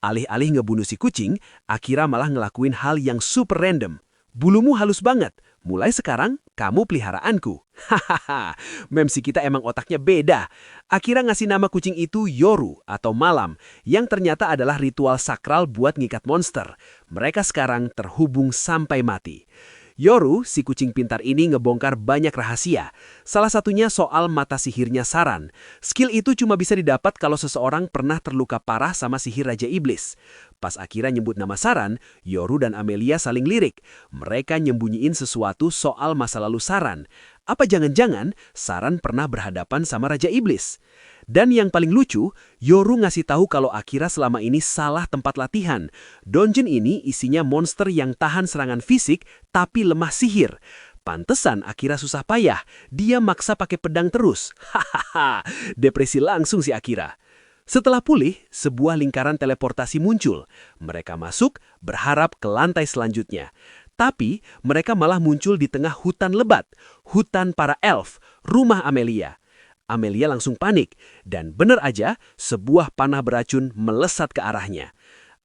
Alih-alih ngebunuh si kucing, Akira malah ngelakuin hal yang super random. Bulumu halus banget. Mulai sekarang, kamu peliharaanku. Hahaha, memsi kita emang otaknya beda. Akira ngasih nama kucing itu Yoru atau Malam, yang ternyata adalah ritual sakral buat ngikat monster. Mereka sekarang terhubung sampai mati. Yoru, si kucing pintar ini ngebongkar banyak rahasia. Salah satunya soal mata sihirnya Saran. Skill itu cuma bisa didapat kalau seseorang pernah terluka parah sama sihir Raja Iblis. Pas Akira nyebut nama Saran, Yoru dan Amelia saling lirik. Mereka nyembunyiin sesuatu soal masa lalu Saran. Apa jangan-jangan Saran pernah berhadapan sama Raja Iblis? Dan yang paling lucu, Yoru ngasih tahu kalau Akira selama ini salah tempat latihan. Dungeon ini isinya monster yang tahan serangan fisik tapi lemah sihir. Pantesan Akira susah payah, dia maksa pakai pedang terus. Hahaha, depresi langsung si Akira. Setelah pulih, sebuah lingkaran teleportasi muncul. Mereka masuk, berharap ke lantai selanjutnya. Tapi mereka malah muncul di tengah hutan lebat, hutan para elf, rumah Amelia. Amelia langsung panik, dan bener aja, sebuah panah beracun melesat ke arahnya.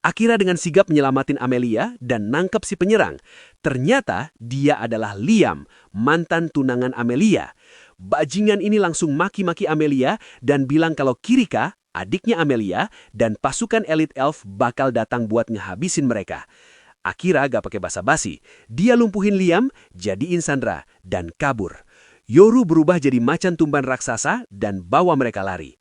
Akira dengan sigap menyelamatin Amelia dan nangkep si penyerang. Ternyata dia adalah Liam, mantan tunangan Amelia. Bajingan ini langsung maki-maki Amelia dan bilang kalau Kirika, adiknya Amelia, dan pasukan elit elf bakal datang buat ngehabisin mereka. Akira gak pakai basa-basi. Dia lumpuhin Liam, jadiin Sandra, dan kabur. Yoru berubah jadi macan tumban raksasa dan bawa mereka lari.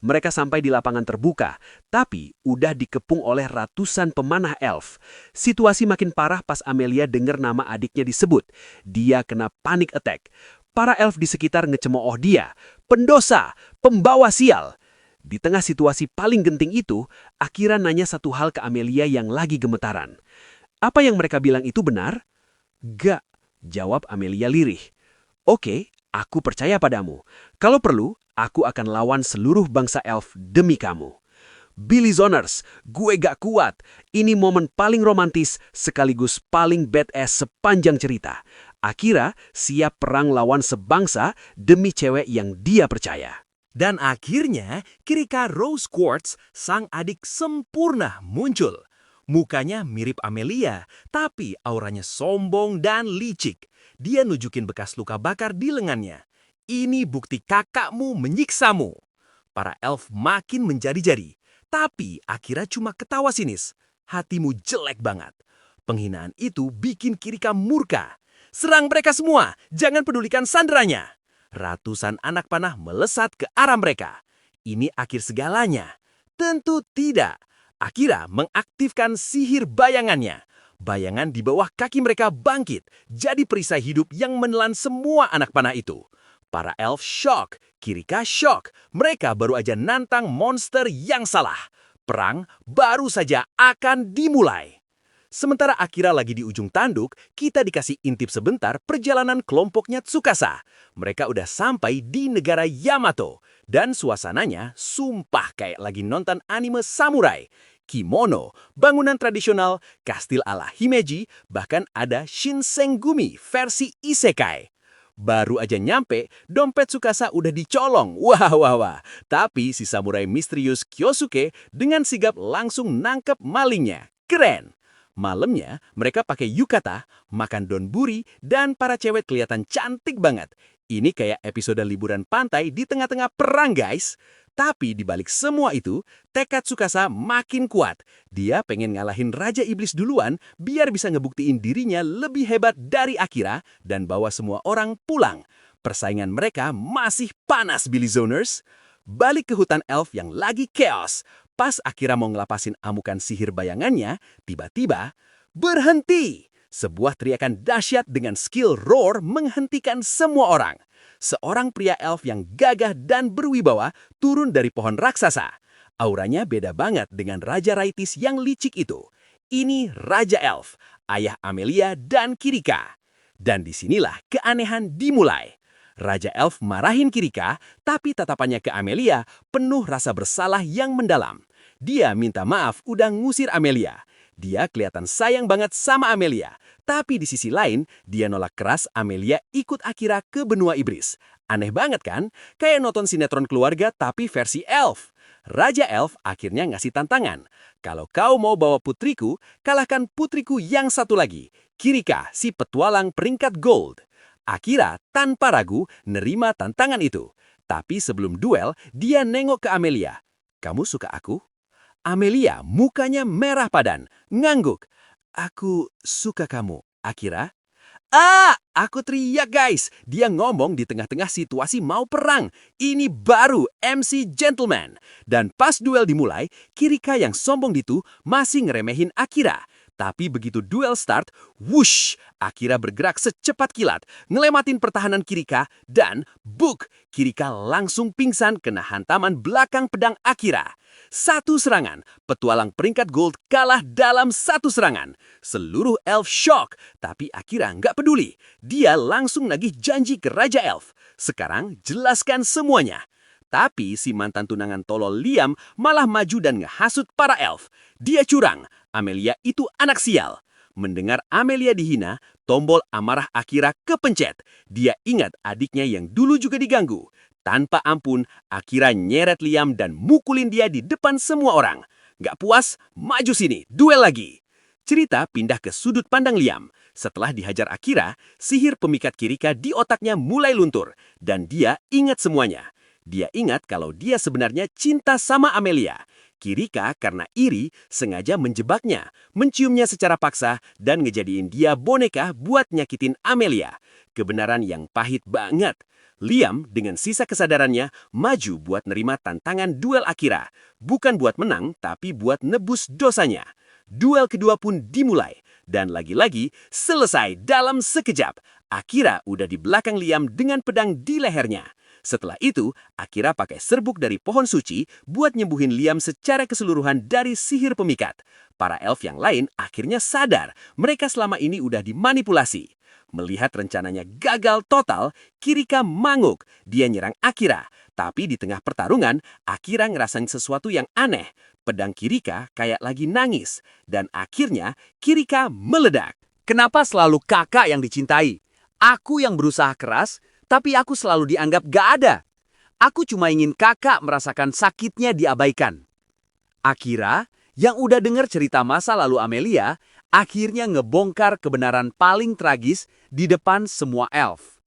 Mereka sampai di lapangan terbuka, tapi udah dikepung oleh ratusan pemanah elf. Situasi makin parah pas Amelia dengar nama adiknya disebut. Dia kena panic attack. Para elf di sekitar ngecemooh dia. Pendosa, pembawa sial. Di tengah situasi paling genting itu, Akira nanya satu hal ke Amelia yang lagi gemetaran. Apa yang mereka bilang itu benar? Gak, jawab Amelia lirih. Oke, aku percaya padamu. Kalau perlu, aku akan lawan seluruh bangsa elf demi kamu. Billy Zoners, gue gak kuat. Ini momen paling romantis sekaligus paling badass sepanjang cerita. Akira siap perang lawan sebangsa demi cewek yang dia percaya. Dan akhirnya, Kirika Rose Quartz, sang adik sempurna, muncul. Mukanya mirip Amelia, tapi auranya sombong dan licik. Dia nunjukin bekas luka bakar di lengannya. Ini bukti kakakmu menyiksamu. Para elf makin menjadi-jadi. Tapi Akira cuma ketawa sinis. Hatimu jelek banget. Penghinaan itu bikin Kirika murka. Serang mereka semua, jangan pedulikan sandranya. Ratusan anak panah melesat ke arah mereka. Ini akhir segalanya. Tentu tidak. Akira mengaktifkan sihir bayangannya. Bayangan di bawah kaki mereka bangkit, jadi perisai hidup yang menelan semua anak panah itu. Para elf shock, Kirika shock. Mereka baru aja nantang monster yang salah. Perang baru saja akan dimulai. Sementara Akira lagi di ujung tanduk, kita dikasih intip sebentar perjalanan kelompoknya Tsukasa. Mereka udah sampai di negara Yamato. Dan suasananya sumpah kayak lagi nonton anime samurai. Kimono, bangunan tradisional, kastil ala Himeji, bahkan ada Shinsengumi versi isekai. Baru aja nyampe, dompet Tsukasa udah dicolong. Wah. Tapi si samurai misterius Kyosuke dengan sigap langsung nangkep malingnya. Keren! Malamnya, mereka pakai yukata, makan donburi, dan para cewek kelihatan cantik banget. Ini kayak episode liburan pantai di tengah-tengah perang, guys. Tapi dibalik semua itu, tekad Tsukasa makin kuat. Dia pengen ngalahin Raja Iblis duluan biar bisa ngebuktiin dirinya lebih hebat dari Akira dan bawa semua orang pulang. Persaingan mereka masih panas, Billy Zoners. Balik ke hutan elf yang lagi chaos. Pas Akira mau ngelapasin amukan sihir bayangannya, tiba-tiba berhenti. Sebuah teriakan dahsyat dengan skill roar menghentikan semua orang. Seorang pria elf yang gagah dan berwibawa turun dari pohon raksasa. Auranya beda banget dengan Raja Raitis yang licik itu. Ini Raja Elf, ayah Amelia dan Kirika. Dan disinilah keanehan dimulai. Raja Elf marahin Kirika, tapi tatapannya ke Amelia penuh rasa bersalah yang mendalam. Dia minta maaf udah ngusir Amelia. Dia kelihatan sayang banget sama Amelia. Tapi di sisi lain, dia nolak keras Amelia ikut Akira ke benua iblis. Aneh banget kan? Kayak nonton sinetron keluarga tapi versi elf. Raja Elf akhirnya ngasih tantangan. Kalau kau mau bawa putriku, kalahkan putriku yang satu lagi, Kirika, si petualang peringkat gold. Akira tanpa ragu nerima tantangan itu. Tapi sebelum duel, dia nengok ke Amelia. Kamu suka aku? Amelia mukanya merah padan, ngangguk. Aku suka kamu, Akira. Aku teriak guys. Dia ngomong di tengah-tengah situasi mau perang. Ini baru MC Gentleman. Dan pas duel dimulai, Kirika yang sombong itu masih ngeremehin Akira. Tapi begitu duel start, whoosh, Akira bergerak secepat kilat, ngelematin pertahanan Kirika, dan buk, Kirika langsung pingsan kena hantaman belakang pedang Akira. Satu serangan, petualang peringkat gold kalah dalam satu serangan. Seluruh elf shock, tapi Akira nggak peduli. Dia langsung nagih janji ke Raja Elf. Sekarang jelaskan semuanya. Tapi si mantan tunangan tolol Liam malah maju dan ngehasut para elf. Dia curang, Amelia itu anak sial. Mendengar Amelia dihina, tombol amarah Akira kepencet. Dia ingat adiknya yang dulu juga diganggu. Tanpa ampun, Akira nyeret Liam dan mukulin dia di depan semua orang. Gak puas, maju sini, duel lagi. Cerita pindah ke sudut pandang Liam. Setelah dihajar Akira, sihir pemikat Kirika di otaknya mulai luntur. Dan dia ingat semuanya. Dia ingat kalau dia sebenarnya cinta sama Amelia. Kirika karena iri sengaja menjebaknya, menciumnya secara paksa, dan ngejadiin dia boneka buat nyakitin Amelia. Kebenaran yang pahit banget. Liam dengan sisa kesadarannya maju buat nerima tantangan duel Akira. Bukan buat menang, tapi buat nebus dosanya. Duel kedua pun dimulai. Dan lagi-lagi selesai dalam sekejap. Akira udah di belakang Liam dengan pedang di lehernya. Setelah itu, Akira pakai serbuk dari pohon suci buat nyembuhin Liam secara keseluruhan dari sihir pemikat. Para elf yang lain akhirnya sadar mereka selama ini udah dimanipulasi. Melihat rencananya gagal total, Kirika manguk. Dia nyerang Akira. Tapi di tengah pertarungan, Akira ngerasain sesuatu yang aneh. Pedang Kirika kayak lagi nangis. Dan akhirnya, Kirika meledak. Kenapa selalu kakak yang dicintai? Aku yang berusaha keras, tapi aku selalu dianggap gak ada. Aku cuma ingin kakak merasakan sakitnya diabaikan. Akira, yang udah dengar cerita masa lalu Amelia, akhirnya ngebongkar kebenaran paling tragis di depan semua elf.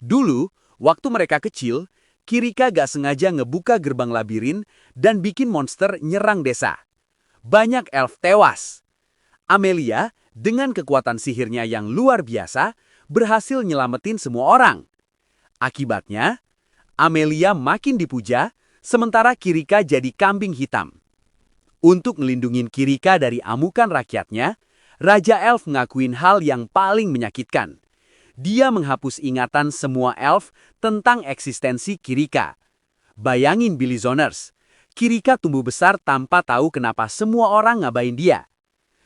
Dulu, waktu mereka kecil, Kirika gak sengaja ngebuka gerbang labirin dan bikin monster nyerang desa. Banyak elf tewas. Amelia, dengan kekuatan sihirnya yang luar biasa, berhasil nyelamatin semua orang. Akibatnya, Amelia makin dipuja, sementara Kirika jadi kambing hitam. Untuk ngelindungin Kirika dari amukan rakyatnya, Raja Elf ngakuin hal yang paling menyakitkan. Dia menghapus ingatan semua elf tentang eksistensi Kirika. Bayangin Billy Zoners, Kirika tumbuh besar tanpa tahu kenapa semua orang ngabain dia.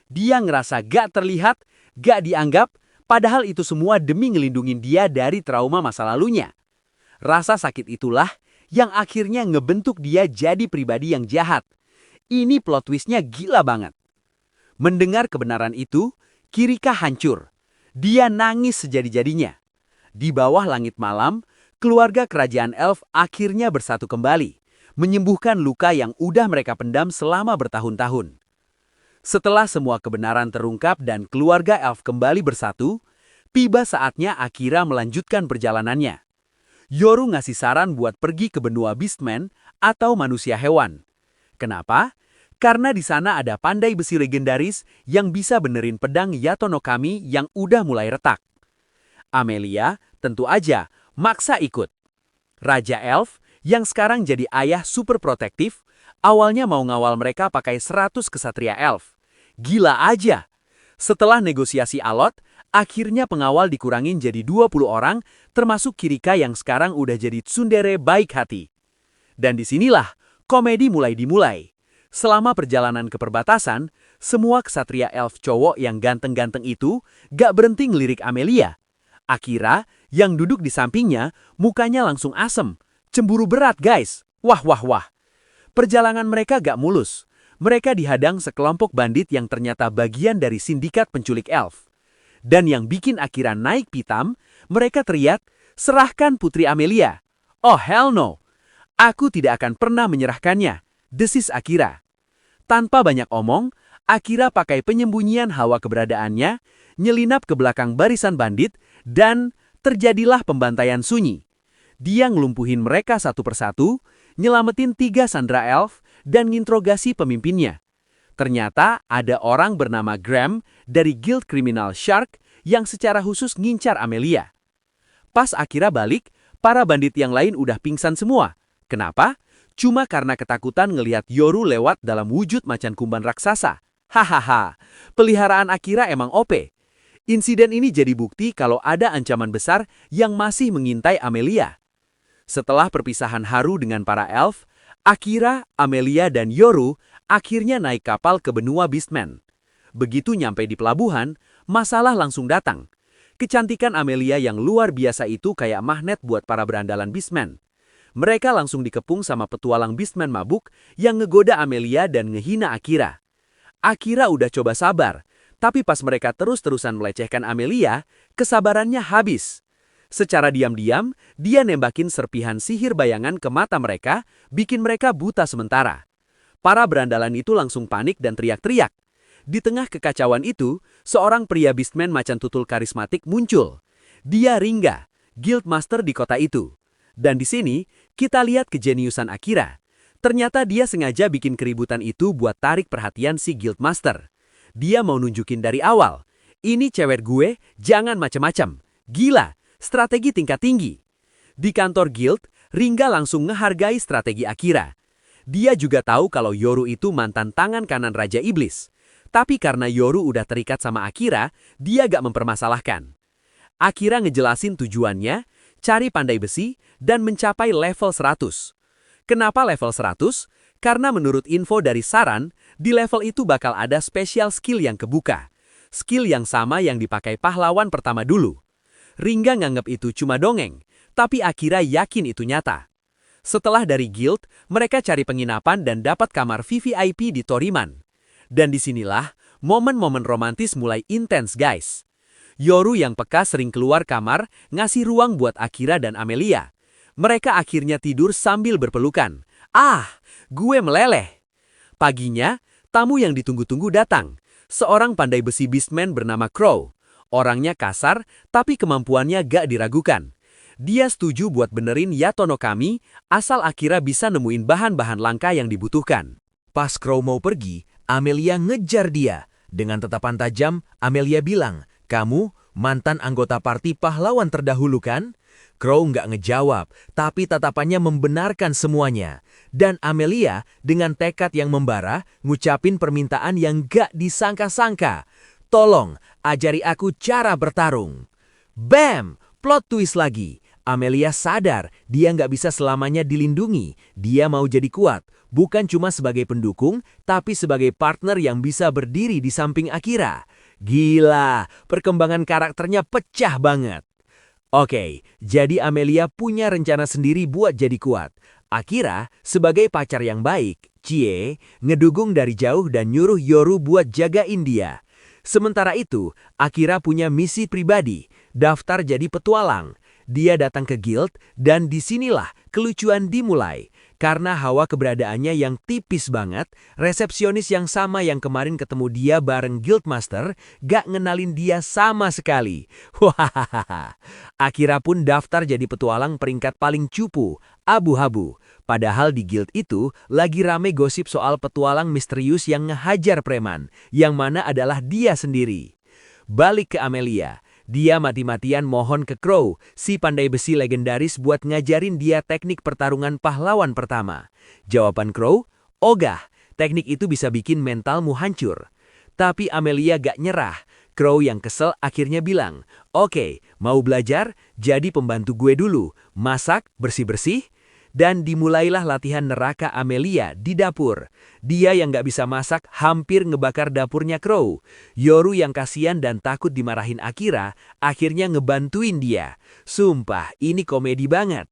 Dia ngerasa gak terlihat, gak dianggap, padahal itu semua demi ngelindungin dia dari trauma masa lalunya. Rasa sakit itulah yang akhirnya ngebentuk dia jadi pribadi yang jahat. Ini plot twistnya gila banget. Mendengar kebenaran itu, Kirika hancur. Dia nangis sejadi-jadinya. Di bawah langit malam, keluarga kerajaan elf akhirnya bersatu kembali, menyembuhkan luka yang udah mereka pendam selama bertahun-tahun. Setelah semua kebenaran terungkap dan keluarga elf kembali bersatu, tiba saatnya Akira melanjutkan perjalanannya. Yoru ngasih saran buat pergi ke benua Beastman atau manusia hewan. Kenapa? Karena di sana ada pandai besi legendaris yang bisa benerin pedang Yato no Kami yang udah mulai retak. Amelia tentu aja maksa ikut. Raja Elf yang sekarang jadi ayah super protektif, awalnya mau ngawal mereka pakai 100 kesatria elf. Gila aja! Setelah negosiasi alot, akhirnya pengawal dikurangin jadi 20 orang, termasuk Kirika yang sekarang udah jadi tsundere baik hati. Dan disinilah komedi mulai dimulai. Selama perjalanan ke perbatasan, semua kesatria elf cowok yang ganteng-ganteng itu gak berhenti ngelirik Amelia. Akira, yang duduk di sampingnya, mukanya langsung asem. Cemburu berat, guys. Wah, wah, wah. Perjalanan mereka gak mulus. Mereka dihadang sekelompok bandit yang ternyata bagian dari sindikat penculik elf. Dan yang bikin Akira naik pitam, mereka teriak, Serahkan Putri Amelia. Oh hell no. Aku tidak akan pernah menyerahkannya, desis Akira. Tanpa banyak omong, Akira pakai penyembunyian hawa keberadaannya, nyelinap ke belakang barisan bandit, dan terjadilah pembantaian sunyi. Dia ngelumpuhin mereka satu persatu, nyelamatin 3 Sandra Elf, dan nginterogasi pemimpinnya. Ternyata ada orang bernama Graham dari Guild Criminal Shark yang secara khusus ngincar Amelia. Pas Akira balik, para bandit yang lain udah pingsan semua. Kenapa? Cuma karena ketakutan ngelihat Yoru lewat dalam wujud macan kumban raksasa. Hahaha, peliharaan Akira emang OP. Insiden ini jadi bukti kalau ada ancaman besar yang masih mengintai Amelia. Setelah perpisahan haru dengan para elf, Akira, Amelia, dan Yoru akhirnya naik kapal ke benua Beastman. Begitu nyampe di pelabuhan, masalah langsung datang. Kecantikan Amelia yang luar biasa itu kayak magnet buat para berandalan Beastman. Mereka langsung dikepung sama petualang Beastman mabuk yang ngegoda Amelia dan ngehina Akira. Akira udah coba sabar, tapi pas mereka terus-terusan melecehkan Amelia, kesabarannya habis. Secara diam-diam, dia nembakin serpihan sihir bayangan ke mata mereka, bikin mereka buta sementara. Para berandalan itu langsung panik dan teriak-teriak. Di tengah kekacauan itu, seorang pria Beastman macan tutul karismatik muncul. Dia Ringa, Guildmaster di kota itu. Dan di sini, kita lihat kejeniusan Akira. Ternyata dia sengaja bikin keributan itu buat tarik perhatian si Guildmaster. Dia mau nunjukin dari awal, ini cewek gue, jangan macem-macem. Gila, strategi tingkat tinggi. Di kantor Guild, Ringa langsung ngehargai strategi Akira. Dia juga tahu kalau Yoru itu mantan tangan kanan Raja Iblis. Tapi karena Yoru udah terikat sama Akira, dia gak mempermasalahkan. Akira ngejelasin tujuannya, cari pandai besi, dan mencapai level 100. Kenapa level 100? Karena menurut info dari Saran, di level itu bakal ada special skill yang kebuka. Skill yang sama yang dipakai pahlawan pertama dulu. Ringa nganggep itu cuma dongeng, tapi Akira yakin itu nyata. Setelah dari guild, mereka cari penginapan dan dapat kamar VVIP di Toriman. Dan disinilah, momen-momen romantis mulai intens guys. Yoru yang peka sering keluar kamar, ngasih ruang buat Akira dan Amelia. Mereka akhirnya tidur sambil berpelukan. Ah, gue meleleh. Paginya, tamu yang ditunggu-tunggu datang. Seorang pandai besi Beastman bernama Crow. Orangnya kasar, tapi kemampuannya gak diragukan. Dia setuju buat benerin Yato no Kami, asal Akira bisa nemuin bahan-bahan langka yang dibutuhkan. Pas Crow mau pergi, Amelia ngejar dia. Dengan tatapan tajam, Amelia bilang, "Kamu mantan anggota parti pahlawan terdahulu kan?" Crow nggak ngejawab, tapi tatapannya membenarkan semuanya. Dan Amelia dengan tekad yang membara, ngucapin permintaan yang gak disangka-sangka. "Tolong, ajari aku cara bertarung." Bam! Plot twist lagi. Amelia sadar dia nggak bisa selamanya dilindungi. Dia mau jadi kuat, bukan cuma sebagai pendukung, tapi sebagai partner yang bisa berdiri di samping Akira. Gila, perkembangan karakternya pecah banget. Oke, jadi Amelia punya rencana sendiri buat jadi kuat. Akira, sebagai pacar yang baik, ngedukung dari jauh dan nyuruh Yoru buat jagain dia. Sementara itu, Akira punya misi pribadi, daftar jadi petualang. Dia datang ke guild dan disinilah kelucuan dimulai. Karena hawa keberadaannya yang tipis banget, resepsionis yang sama yang kemarin ketemu dia bareng Guildmaster gak ngenalin dia sama sekali. Wahahaha. Akira pun daftar jadi petualang peringkat paling cupu, abu-abu. Padahal di guild itu lagi rame gosip soal petualang misterius yang ngehajar preman, yang mana adalah dia sendiri. Balik ke Amelia. Dia mati-matian mohon ke Crow, si pandai besi legendaris buat ngajarin dia teknik pertarungan pahlawan pertama. Jawaban Crow, "Ogah, teknik itu bisa bikin mentalmu hancur." Tapi Amelia gak nyerah. Crow yang kesel akhirnya bilang, "Oke, mau belajar? Jadi pembantu gue dulu. Masak, bersih-bersih." Dan dimulailah latihan neraka Amelia di dapur. Dia yang gak bisa masak hampir ngebakar dapurnya Crow. Yoru yang kasihan dan takut dimarahin Akira, akhirnya ngebantuin dia. Sumpah, ini komedi banget.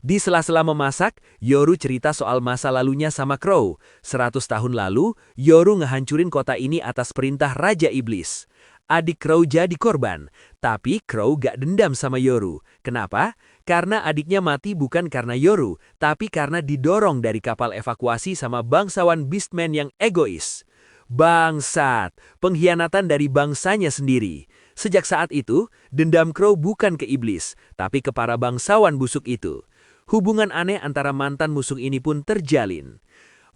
Di sela-sela memasak, Yoru cerita soal masa lalunya sama Crow. 100 tahun lalu, Yoru ngehancurin kota ini atas perintah Raja Iblis. adik Crow jadi korban. Tapi Crow gak dendam sama Yoru. Kenapa? Karena adiknya mati bukan karena Yoru, tapi karena didorong dari kapal evakuasi sama bangsawan Beastman yang egois. Bangsat, pengkhianatan dari bangsanya sendiri. Sejak saat itu, dendam Crow bukan ke iblis, tapi ke para bangsawan busuk itu. Hubungan aneh antara mantan musuh ini pun terjalin.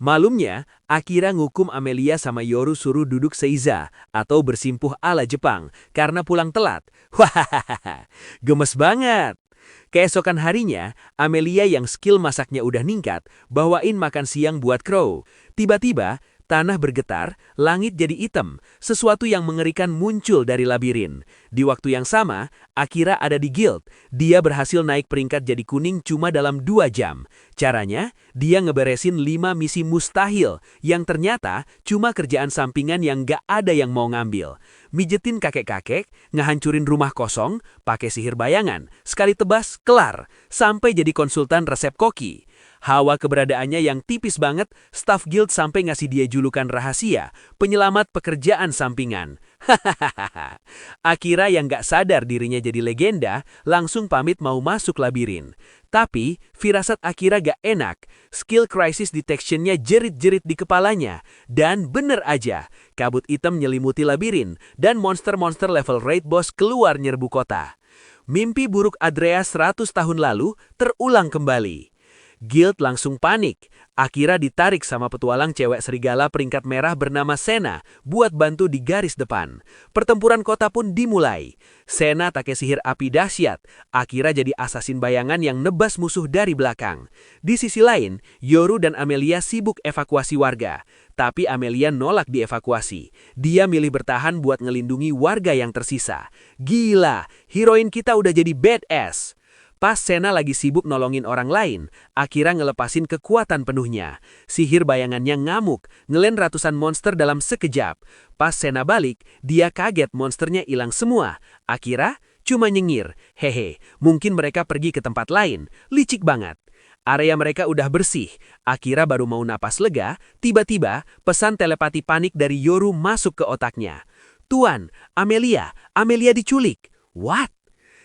Malumnya, Akira ngukum Amelia sama Yoru suruh duduk seiza atau bersimpuh ala Jepang karena pulang telat. Hahaha, gemes banget. Keesokan harinya, Amelia yang skill masaknya udah ningkat, bawain makan siang buat Crow. Tiba-tiba, tanah bergetar, langit jadi hitam, sesuatu yang mengerikan muncul dari labirin. Di waktu yang sama, Akira ada di guild. Dia berhasil naik peringkat jadi kuning cuma dalam 2 jam. Caranya, dia ngeberesin 5 misi mustahil, yang ternyata cuma kerjaan sampingan yang gak ada yang mau ngambil. Mijetin kakek-kakek, ngehancurin rumah kosong, pakai sihir bayangan, sekali tebas, kelar, sampai jadi konsultan resep koki. Hawa keberadaannya yang tipis banget, staf guild sampai ngasih dia julukan rahasia, penyelamat pekerjaan sampingan. Hahaha. Akira yang gak sadar dirinya jadi legenda, langsung pamit mau masuk labirin. Tapi, firasat Akira gak enak. Skill crisis detection-nya jerit-jerit di kepalanya. Dan bener aja, kabut hitam nyelimuti labirin, dan monster-monster level raid boss keluar nyerbu kota. Mimpi buruk Andreas 100 tahun lalu terulang kembali. Guild langsung panik. Akira ditarik sama petualang cewek serigala peringkat merah bernama Sena buat bantu di garis depan. Pertempuran kota pun dimulai. Sena pakai sihir api dahsyat. Akira jadi asasin bayangan yang nebas musuh dari belakang. Di sisi lain, Yoru dan Amelia sibuk evakuasi warga. Tapi Amelia nolak dievakuasi. Dia milih bertahan buat ngelindungi warga yang tersisa. Gila, heroin kita udah jadi badass. Pas Sena lagi sibuk nolongin orang lain, Akira ngelepasin kekuatan penuhnya. Sihir bayangannya ngamuk, ngelen ratusan monster dalam sekejap. Pas Sena balik, dia kaget monsternya hilang semua. Akira cuma nyengir, hehe, mungkin mereka pergi ke tempat lain, licik banget. Area mereka udah bersih. Akira baru mau napas lega, tiba-tiba pesan telepati panik dari Yoru masuk ke otaknya. Tuan, Amelia diculik. What?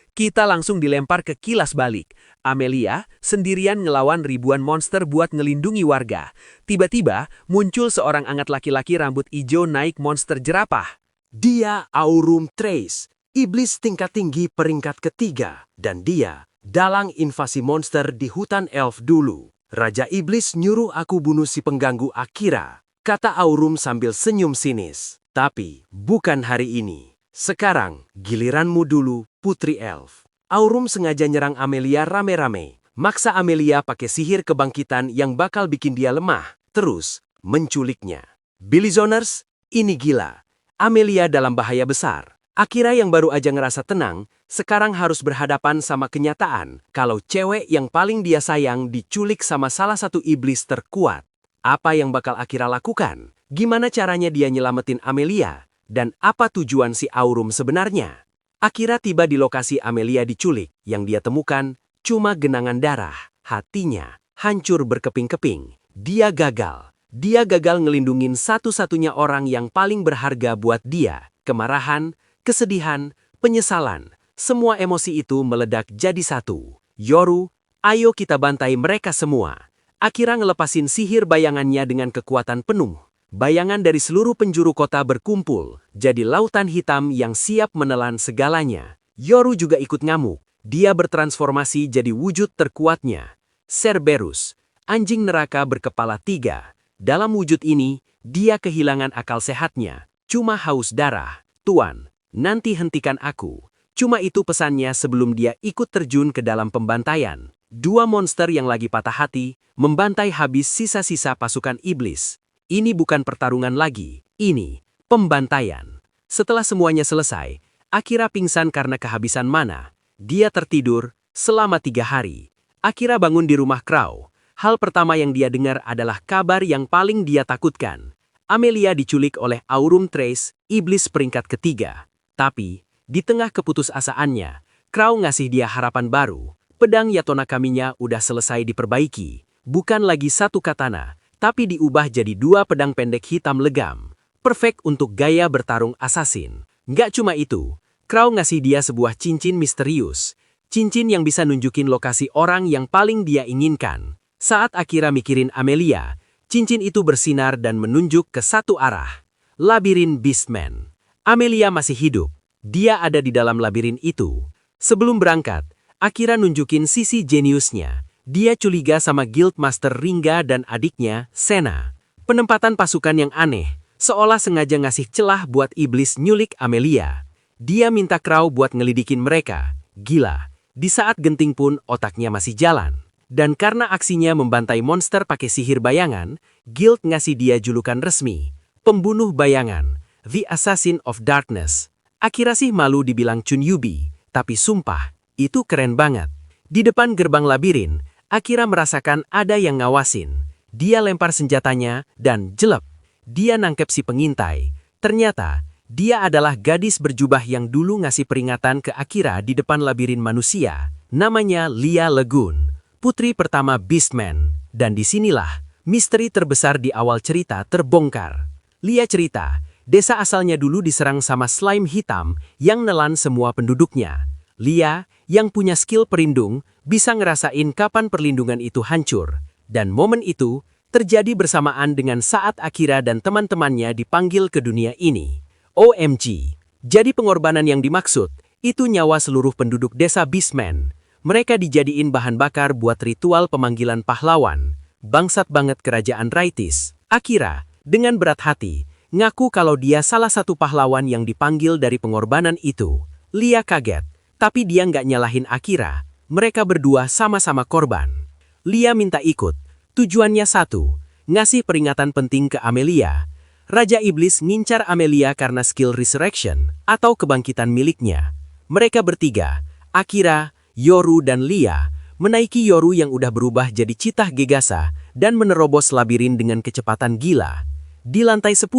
Kita langsung dilempar ke kilas balik. Amelia sendirian ngelawan ribuan monster buat ngelindungi warga. Tiba-tiba muncul seorang angat laki-laki rambut hijau naik monster jerapah. Dia Aurum Trace, iblis tingkat tinggi peringkat ketiga, dan dia dalang invasi monster di hutan elf dulu. Raja iblis nyuruh aku bunuh si pengganggu Akira, kata Aurum sambil senyum sinis. Tapi bukan hari ini. Sekarang giliranmu dulu, Putri Elf. Aurum sengaja nyerang Amelia rame-rame, maksa Amelia pakai sihir kebangkitan yang bakal bikin dia lemah, terus menculiknya. Billy Zoners, ini gila. Amelia dalam bahaya besar. Akira yang baru aja ngerasa tenang, sekarang harus berhadapan sama kenyataan kalau cewek yang paling dia sayang diculik sama salah satu iblis terkuat. Apa yang bakal Akira lakukan? Gimana caranya dia nyelamatin Amelia? Dan apa tujuan si Aurum sebenarnya? Akira tiba di lokasi Amelia diculik, yang dia temukan cuma genangan darah. Hatinya hancur berkeping-keping. Dia gagal. Dia gagal ngelindungin satu-satunya orang yang paling berharga buat dia. Kemarahan, kesedihan, penyesalan. Semua emosi itu meledak jadi satu. Yoru, ayo kita bantai mereka semua. Akira ngelepasin sihir bayangannya dengan kekuatan penuh. Bayangan dari seluruh penjuru kota berkumpul, jadi lautan hitam yang siap menelan segalanya. Yoru juga ikut ngamuk. Dia bertransformasi jadi wujud terkuatnya. Cerberus, anjing neraka berkepala 3. Dalam wujud ini, dia kehilangan akal sehatnya. Cuma haus darah. Tuan, nanti hentikan aku. Cuma itu pesannya sebelum dia ikut terjun ke dalam pembantaian. 2 monster yang lagi patah hati, membantai habis sisa-sisa pasukan iblis. Ini bukan pertarungan lagi, ini pembantaian. Setelah semuanya selesai, Akira pingsan karena kehabisan mana. Dia tertidur selama 3 hari. Akira bangun di rumah Crow. Hal pertama yang dia dengar adalah kabar yang paling dia takutkan. Amelia diculik oleh Aurum Trace, iblis peringkat ketiga. Tapi, di tengah keputusasaannya, Crow ngasih dia harapan baru. Pedang Yatona Kaminya udah selesai diperbaiki. Bukan lagi 1 katana, tapi diubah jadi 2 pedang pendek hitam legam. Perfect untuk gaya bertarung assassin. Nggak cuma itu, Crow ngasih dia sebuah cincin misterius. Cincin yang bisa nunjukin lokasi orang yang paling dia inginkan. Saat Akira mikirin Amelia, cincin itu bersinar dan menunjuk ke satu arah. Labirin Beastman. Amelia masih hidup. Dia ada di dalam labirin itu. Sebelum berangkat, Akira nunjukin sisi jeniusnya. Dia curiga sama Guildmaster Ringa dan adiknya, Sena. Penempatan pasukan yang aneh, seolah sengaja ngasih celah buat iblis nyulik Amelia. Dia minta Crow buat ngelidikin mereka. Gila, di saat genting pun otaknya masih jalan. Dan karena aksinya membantai monster pakai sihir bayangan, Guild ngasih dia julukan resmi, Pembunuh Bayangan, The Assassin of Darkness. Akira sih malu dibilang Chunyubi, tapi sumpah, itu keren banget. Di depan gerbang labirin, Akira merasakan ada yang ngawasin. Dia lempar senjatanya dan jelep. Dia nangkep si pengintai. Ternyata, dia adalah gadis berjubah yang dulu ngasih peringatan ke Akira di depan labirin manusia. Namanya Lia Lagoon, putri pertama Beastman. Dan disinilah, misteri terbesar di awal cerita terbongkar. Lia cerita, desa asalnya dulu diserang sama slime hitam yang nelan semua penduduknya. Lia, yang punya skill perlindung, bisa ngerasain kapan perlindungan itu hancur. Dan momen itu terjadi bersamaan dengan saat Akira dan teman-temannya dipanggil ke dunia ini. OMG. Jadi pengorbanan yang dimaksud, itu nyawa seluruh penduduk desa Beastman. Mereka dijadiin bahan bakar buat ritual pemanggilan pahlawan. Bangsat banget kerajaan Raitis. Akira, dengan berat hati, ngaku kalau dia salah satu pahlawan yang dipanggil dari pengorbanan itu. Lia kaget, tapi dia nggak nyalahin Akira. Mereka berdua sama-sama korban. Lia minta ikut. Tujuannya satu, ngasih peringatan penting ke Amelia. Raja Iblis ngincar Amelia karena skill resurrection atau kebangkitan miliknya. Mereka bertiga, Akira, Yoru dan Lia, menaiki Yoru yang udah berubah jadi citah gegasa dan menerobos labirin dengan kecepatan gila. Di lantai 10,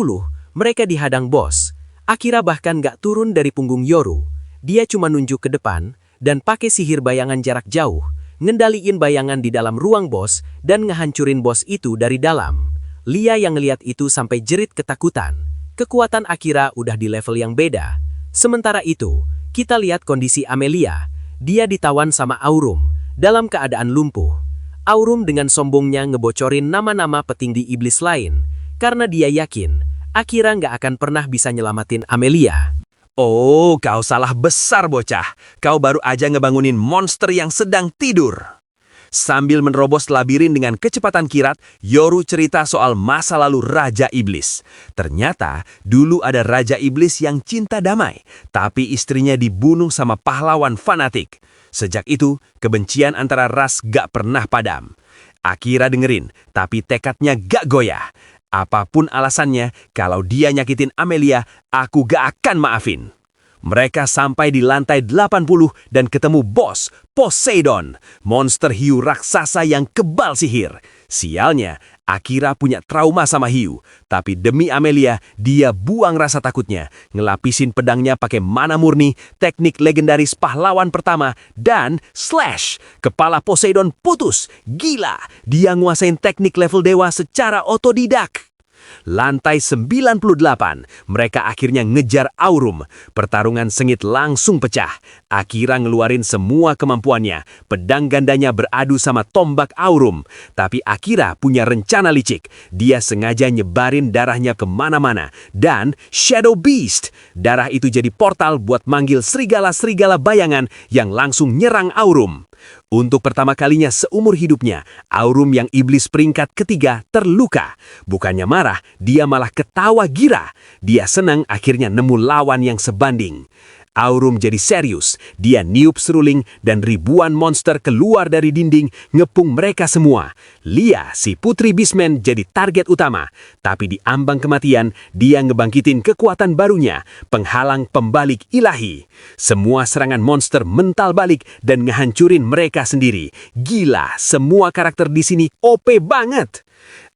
mereka dihadang bos. Akira bahkan gak turun dari punggung Yoru. Dia cuma nunjuk ke depan dan pakai sihir bayangan jarak jauh, ngendaliin bayangan di dalam ruang bos dan ngehancurin bos itu dari dalam. Lia yang ngeliat itu sampai jerit ketakutan. Kekuatan Akira udah di level yang beda. Sementara itu, kita lihat kondisi Amelia. Dia ditawan sama Aurum, dalam keadaan lumpuh. Aurum dengan sombongnya ngebocorin nama-nama petinggi iblis lain, karena dia yakin Akira nggak akan pernah bisa nyelamatin Amelia. Oh, kau salah besar bocah. Kau baru aja ngebangunin monster yang sedang tidur. Sambil menerobos labirin dengan kecepatan kilat, Yoru cerita soal masa lalu Raja Iblis. Ternyata, dulu ada Raja Iblis yang cinta damai, tapi istrinya dibunuh sama pahlawan fanatik. Sejak itu, kebencian antara ras gak pernah padam. Akira dengerin, tapi tekadnya gak goyah. Apapun alasannya, kalau dia nyakitin Amelia, aku gak akan maafin. Mereka sampai di lantai 80 dan ketemu bos, Poseidon, monster hiu raksasa yang kebal sihir. Sialnya, Akira punya trauma sama hiu, tapi demi Amelia, dia buang rasa takutnya, ngelapisin pedangnya pakai mana murni, teknik legendaris pahlawan pertama, dan slash, kepala Poseidon putus. Gila, dia nguasain teknik level dewa secara otodidak. Lantai 98, mereka akhirnya ngejar Aurum. Pertarungan sengit langsung pecah. Akira ngeluarin semua kemampuannya. Pedang gandanya beradu sama tombak Aurum. Tapi Akira punya rencana licik. Dia sengaja nyebarin darahnya kemana-mana. Dan Shadow Beast. Darah itu jadi portal buat manggil serigala-serigala bayangan yang langsung nyerang Aurum. Untuk pertama kalinya seumur hidupnya, Aurum yang iblis peringkat ketiga terluka. Bukannya marah, dia malah ketawa gira. Dia senang akhirnya nemu lawan yang sebanding. Aurum jadi serius, dia niup seruling dan ribuan monster keluar dari dinding ngepung mereka semua. Lia, si putri Beastman, jadi target utama. Tapi di ambang kematian, dia ngebangkitin kekuatan barunya, penghalang pembalik ilahi. Semua serangan monster mental balik dan ngehancurin mereka sendiri. Gila, semua karakter di sini OP banget.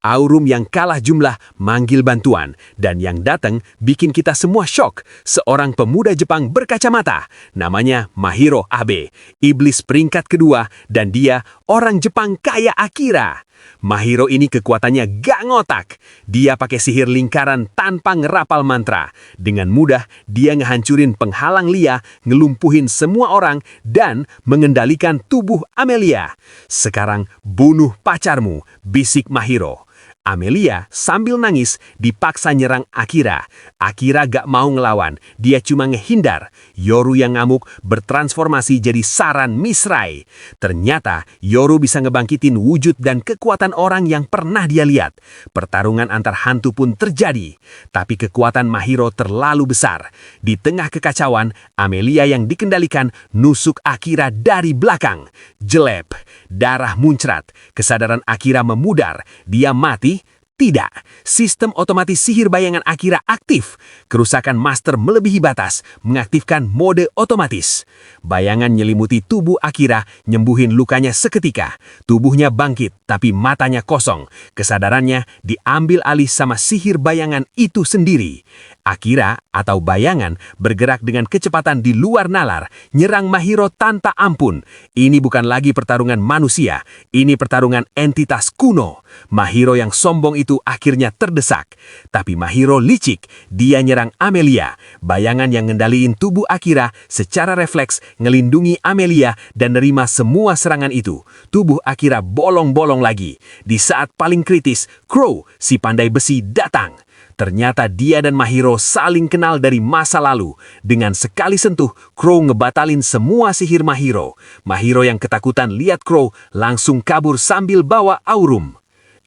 Aurum yang kalah jumlah manggil bantuan, dan yang datang bikin kita semua shock. Seorang pemuda Jepang berkacamata, namanya Mahiro Abe, iblis peringkat kedua, dan dia orang Jepang kayak Akira. Mahiro ini kekuatannya gak ngotak. Dia pakai sihir lingkaran tanpa ngerapal mantra. Dengan mudah, dia ngehancurin penghalang Lia, ngelumpuhin semua orang, dan mengendalikan tubuh Amelia. Sekarang bunuh pacarmu, bisik Mahiro. Amelia sambil nangis dipaksa nyerang Akira. Akira gak mau ngelawan, dia cuma ngehindar. Yoru yang ngamuk bertransformasi jadi Saran Misrai. Ternyata Yoru bisa ngebangkitin wujud dan kekuatan orang yang pernah dia lihat. Pertarungan antar hantu pun terjadi. Tapi kekuatan Mahiro terlalu besar. Di tengah kekacauan, Amelia yang dikendalikan nusuk Akira dari belakang. Jelep, darah muncrat, kesadaran Akira memudar, dia mati. Tidak, sistem otomatis sihir bayangan Akira aktif. Kerusakan master melebihi batas, mengaktifkan mode otomatis. Bayangan nyelimuti tubuh Akira, nyembuhin lukanya seketika. Tubuhnya bangkit, tapi matanya kosong. Kesadarannya diambil alih sama sihir bayangan itu sendiri. Akira atau bayangan bergerak dengan kecepatan di luar nalar, nyerang Mahiro tanpa ampun. Ini bukan lagi pertarungan manusia, ini pertarungan entitas kuno. Mahiro yang sombong itu akhirnya terdesak. Tapi Mahiro licik, dia nyerang Amelia. Bayangan yang ngendaliin tubuh Akira secara refleks ngelindungi Amelia dan nerima semua serangan itu. Tubuh Akira bolong-bolong lagi. Di saat paling kritis, Crow, si pandai besi, datang. Ternyata dia dan Mahiro saling kenal dari masa lalu. Dengan sekali sentuh, Crow ngebatalin semua sihir Mahiro. Mahiro yang ketakutan lihat Crow langsung kabur sambil bawa Aurum.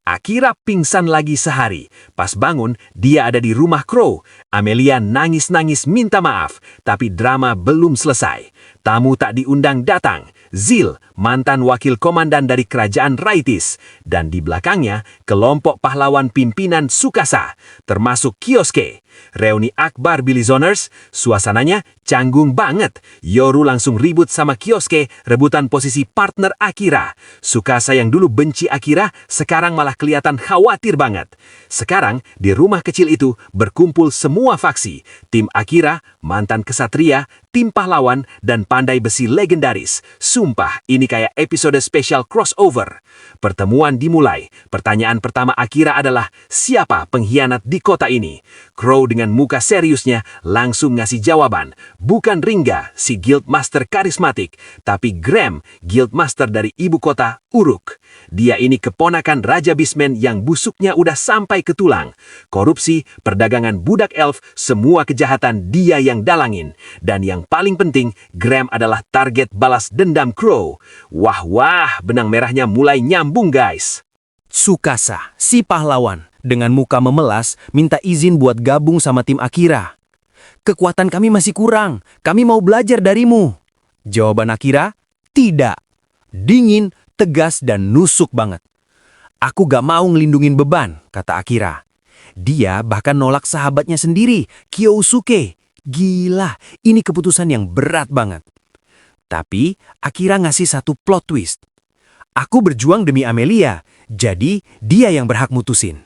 Akira pingsan lagi sehari. Pas bangun, dia ada di rumah Crow. Amelia nangis-nangis minta maaf, tapi drama belum selesai. Tamu tak diundang datang. Zil, mantan wakil komandan dari kerajaan Raitis. Dan di belakangnya, kelompok pahlawan pimpinan Tsukasa, termasuk Kyosuke. Reuni akbar Bilizoners, suasananya canggung banget. Yoru langsung ribut sama Kyosuke, rebutan posisi partner Akira. Tsukasa yang dulu benci Akira, sekarang malah kelihatan khawatir banget. Sekarang, di rumah kecil itu berkumpul semua faksi. Tim Akira, mantan kesatria, tim pahlawan, dan pandai besi legendaris. Sumpah, ini kayak episode spesial crossover. Pertemuan dimulai. Pertanyaan pertama Akira adalah, siapa pengkhianat di kota ini? Crow dengan muka seriusnya langsung ngasih jawaban. Bukan Ringa, si guild master karismatik, tapi Graham, guild master dari ibu kota Uruk. Dia ini keponakan Raja Beastman yang busuknya udah sampai ke tulang. Korupsi, perdagangan budak elf, semua kejahatan dia yang dalangin. Dan yang paling penting, Graham adalah target balas dendam Crow. Wah, benang merahnya mulai nyambung guys. Tsukasa, si pahlawan, dengan muka memelas, minta izin buat gabung sama tim Akira. Kekuatan kami masih kurang, kami mau belajar darimu. Jawaban Akira, tidak. Dingin, tegas, dan nusuk banget. Aku gak mau ngelindungin beban, kata Akira. Dia bahkan nolak sahabatnya sendiri, Kyosuke. Gila, ini keputusan yang berat banget. Tapi Akira ngasih satu plot twist. Aku berjuang demi Amelia, jadi dia yang berhak mutusin.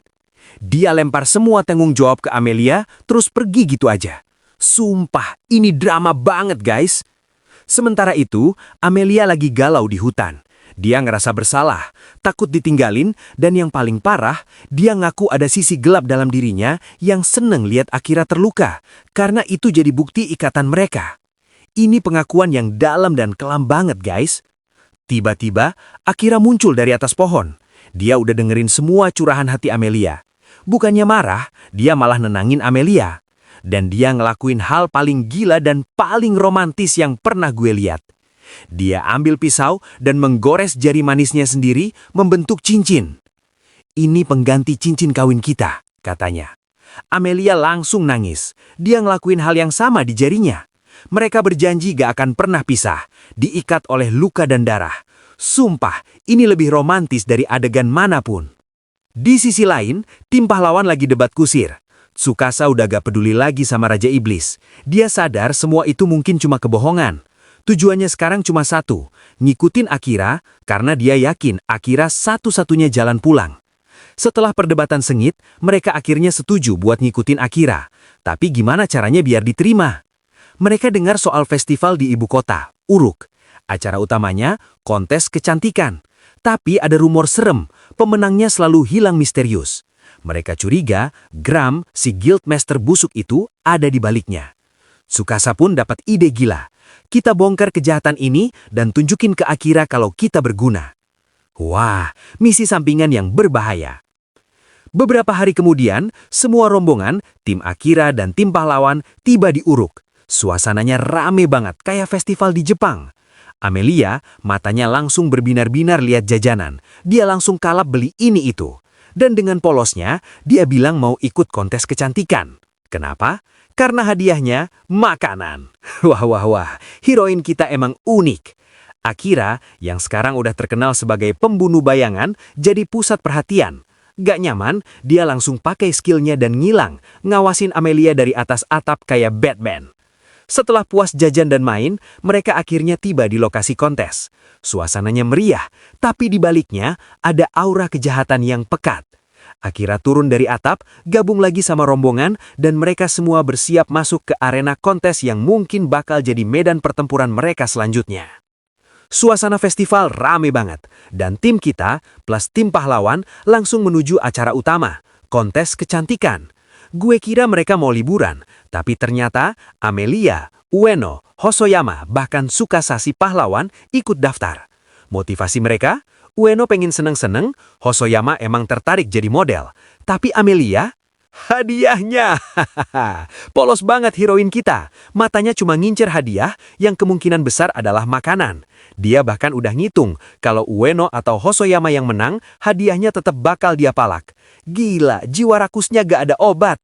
Dia lempar semua tanggung jawab ke Amelia, terus pergi gitu aja. Sumpah, ini drama banget guys. Sementara itu, Amelia lagi galau di hutan. Dia ngerasa bersalah, takut ditinggalin, dan yang paling parah, dia ngaku ada sisi gelap dalam dirinya yang seneng lihat Akira terluka, karena itu jadi bukti ikatan mereka. Ini pengakuan yang dalam dan kelam banget guys. Tiba-tiba, Akira muncul dari atas pohon. Dia udah dengerin semua curahan hati Amelia. Bukannya marah, dia malah nenangin Amelia. Dan dia ngelakuin hal paling gila dan paling romantis yang pernah gue lihat. Dia ambil pisau dan menggores jari manisnya sendiri membentuk cincin. Ini pengganti cincin kawin kita, katanya. Amelia langsung nangis. Dia ngelakuin hal yang sama di jarinya. Mereka berjanji gak akan pernah pisah, diikat oleh luka dan darah. Sumpah, ini lebih romantis dari adegan manapun. Di sisi lain, tim pahlawan lagi debat kusir. Tsukasa udah gak peduli lagi sama Raja Iblis. Dia sadar semua itu mungkin cuma kebohongan. Tujuannya sekarang cuma satu, ngikutin Akira karena dia yakin Akira satu-satunya jalan pulang. Setelah perdebatan sengit, mereka akhirnya setuju buat ngikutin Akira. Tapi gimana caranya biar diterima? Mereka dengar soal festival di ibu kota, Uruk. Acara utamanya kontes kecantikan. Tapi ada rumor serem, pemenangnya selalu hilang misterius. Mereka curiga Gram, si guildmaster busuk itu, ada di baliknya. Tsukasa pun dapat ide gila. Kita bongkar kejahatan ini dan tunjukin ke Akira kalau kita berguna. Wah, misi sampingan yang berbahaya. Beberapa hari kemudian, semua rombongan, tim Akira dan tim pahlawan tiba di Uruk. Suasananya rame banget, kayak festival di Jepang. Amelia, matanya langsung berbinar-binar lihat jajanan. Dia langsung kalap beli ini itu. Dan dengan polosnya, dia bilang mau ikut kontes kecantikan. Kenapa? Karena hadiahnya makanan. Wah, heroin kita emang unik. Akira, yang sekarang udah terkenal sebagai pembunuh bayangan, jadi pusat perhatian. Gak nyaman, dia langsung pakai skillnya dan ngilang, ngawasin Amelia dari atas atap kayak Batman. Setelah puas jajan dan main, mereka akhirnya tiba di lokasi kontes. Suasananya meriah, tapi di baliknya ada aura kejahatan yang pekat. Akira turun dari atap, gabung lagi sama rombongan, dan mereka semua bersiap masuk ke arena kontes yang mungkin bakal jadi medan pertempuran mereka selanjutnya. Suasana festival rame banget, dan tim kita plus tim pahlawan langsung menuju acara utama, kontes kecantikan. Gue kira mereka mau liburan, tapi ternyata Amelia, Ueno, Hosoyama, bahkan Tsukasa si pahlawan ikut daftar. Motivasi mereka? Ueno pengen seneng-seneng, Hosoyama emang tertarik jadi model. Tapi Amelia? Hadiahnya! Polos banget heroin kita. Matanya cuma ngincer hadiah yang kemungkinan besar adalah makanan. Dia bahkan udah ngitung kalau Ueno atau Hosoyama yang menang, hadiahnya tetap bakal dia palak. Gila, jiwa rakusnya gak ada obat.